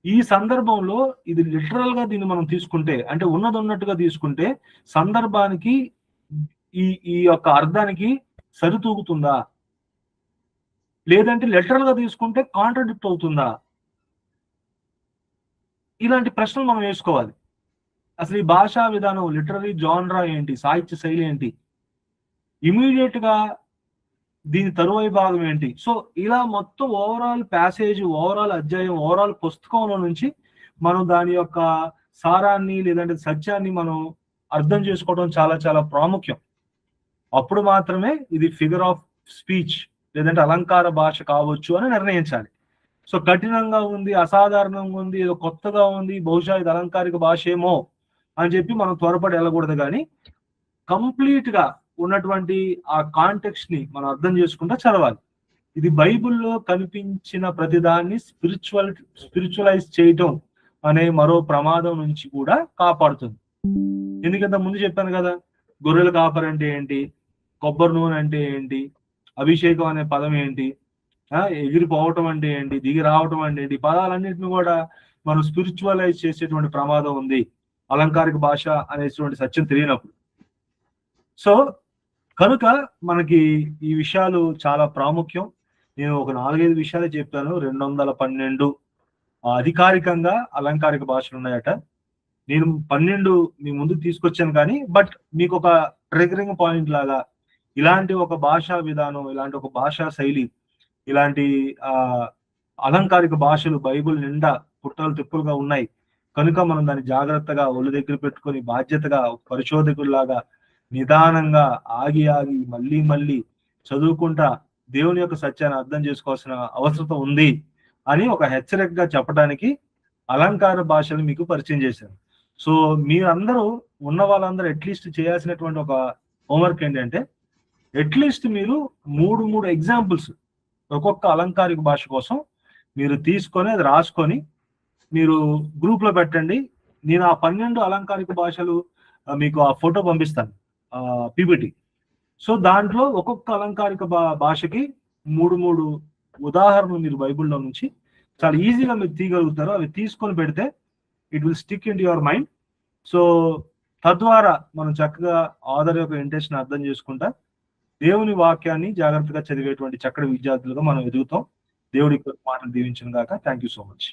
ఈ సందర్భంలో ఇది లిటరల్‌గా దీన్ని మనం తీసుకుంటే, అంటే ఉన్నదున్నట్టుగా తీసుకుంటే, సందర్భానికి ఈ ఈ యొక్క అర్థానికి సరితూగుతుందా? లేదంటే లిటరల్‌గా తీసుకుంటే కాంట్రాడిక్ట్ అవుతుందా? ఇలాంటి ప్రశ్నలు మనం వేసుకోవాలి. అసలు ఈ భాషా విధానం, లిటరరీ జాన్రా ఏంటి? సాహిత్య శైలి ఏంటి? ఇమ్మీడియేట్‌గా దీని తరువాయి భాగం ఏంటి? సో ఇలా మొత్తం ఓవరాల్ ప్యాసేజ్, ఓవరాల్ అధ్యాయం, ఓవరాల్ పుస్తకంలో నుంచి మనం దాని యొక్క సారాన్ని లేదంటే సత్యాన్ని మనం అర్థం చేసుకోవడం చాలా చాలా ప్రాముఖ్యం. అప్పుడు మాత్రమే ఇది ఫిగర్ ఆఫ్ స్పీచ్ లేదంటే అలంకార భాష కావచ్చు అని నిర్ణయించాలి. సో కఠినంగా ఉంది, అసాధారణంగా ఉంది, ఏదో కొత్తగా ఉంది, బహుశా ఇది అలంకారిక భాష ఏమో అని చెప్పి మనం త్వరపడి వెళ్ళకూడదు. కానీ కంప్లీట్ గా ఉన్నటువంటి ఆ కాంటెక్స్ట్ ని మనం అర్థం చేసుకుంటా చదవాలి. ఇది బైబిల్లో కనిపించిన ప్రతిదాన్ని స్పిరిచువలైజ్ చేయటం అనే మరో ప్రమాదం నుంచి కూడా కాపాడుతుంది. ఎందుకంటే ముందు చెప్పాను కదా, గొర్రెల కాపర్ అంటే ఏంటి, కొబ్బరి నూనె అంటే ఏంటి, అభిషేకం అనే పదం ఏంటి, ఎగిరిపోవటం అంటే ఏంటి, దిగి రావటం అంటే ఏంటి, పదాలన్నింటినీ కూడా మనం స్పిరిచువలైజ్ చేసేటువంటి ప్రమాదం ఉంది అలంకారిక భాష అనేటువంటి సత్యం తెలియనప్పుడు. సో కనుక మనకి ఈ విషయాలు చాలా ప్రాముఖ్యం. నేను ఒక 4-5 విషయాలు చెప్పాను. 212 అధికారికంగా అలంకారిక భాషలు ఉన్నాయట. నేను 12 మీ ముందుకు తీసుకొచ్చాను కానీ, బట్ మీకు ఒక ట్రిగరింగ్ పాయింట్ లాగా ఇలాంటి ఒక భాషా విధానం, ఇలాంటి ఒక భాషా శైలి, ఇలాంటి అలంకారిక భాషలు బైబిల్ నిండా పుట్టలు తిప్పులుగా ఉన్నాయి. కనుక మనం దాన్ని జాగ్రత్తగా ఒళ్ళు దగ్గర పెట్టుకొని బాధ్యతగా పరిశోధకుల్లాగా నిదానంగా ఆగి మళ్ళీ మళ్ళీ చదువుకుంటా దేవుని యొక్క సత్యాన్ని అర్థం చేసుకోవాల్సిన అవసరం ఉంది అని ఒక హెచ్చరికగా చెప్పడానికి అలంకార భాషలు మీకు పరిచయం చేశాను. సో మీరందరూ ఉన్న వాళ్ళందరూ అట్లీస్ట్ చేయాల్సినటువంటి ఒక హోంవర్క్ ఏంటంటే, అట్లీస్ట్ మీరు 3 ఎగ్జాంపుల్స్ ఒక్కొక్క అలంకారిక భాష కోసం మీరు తీసుకొని అది రాసుకొని మీరు గ్రూప్ లో పెట్టండి. నేను ఆ 12 అలంకారిక భాషలు మీకు ఆ ఫోటో పంపిస్తాను, పీపీటీ. సో దాంట్లో ఒక్కొక్క అలంకారిక భాషకి 3 ఉదాహరణలు మీరు బైబిల్లో నుంచి చాలా ఈజీగా మీరు తీయగలుగుతారు. అవి తీసుకొని పెడితే it will stick in your mind. So తద్వారా మనం చక్కగా ఆథర్ యొక్క ఇంటెన్షన్ అర్థం చేసుకుంటా దేవుని వాక్యాన్ని జాగ్రత్తగా చదివేటువంటి చక్కటి విద్యార్థులుగా మనం ఎదుగుతాం. దేవుడి మాటలు దీవించును గాక. Thank you so much.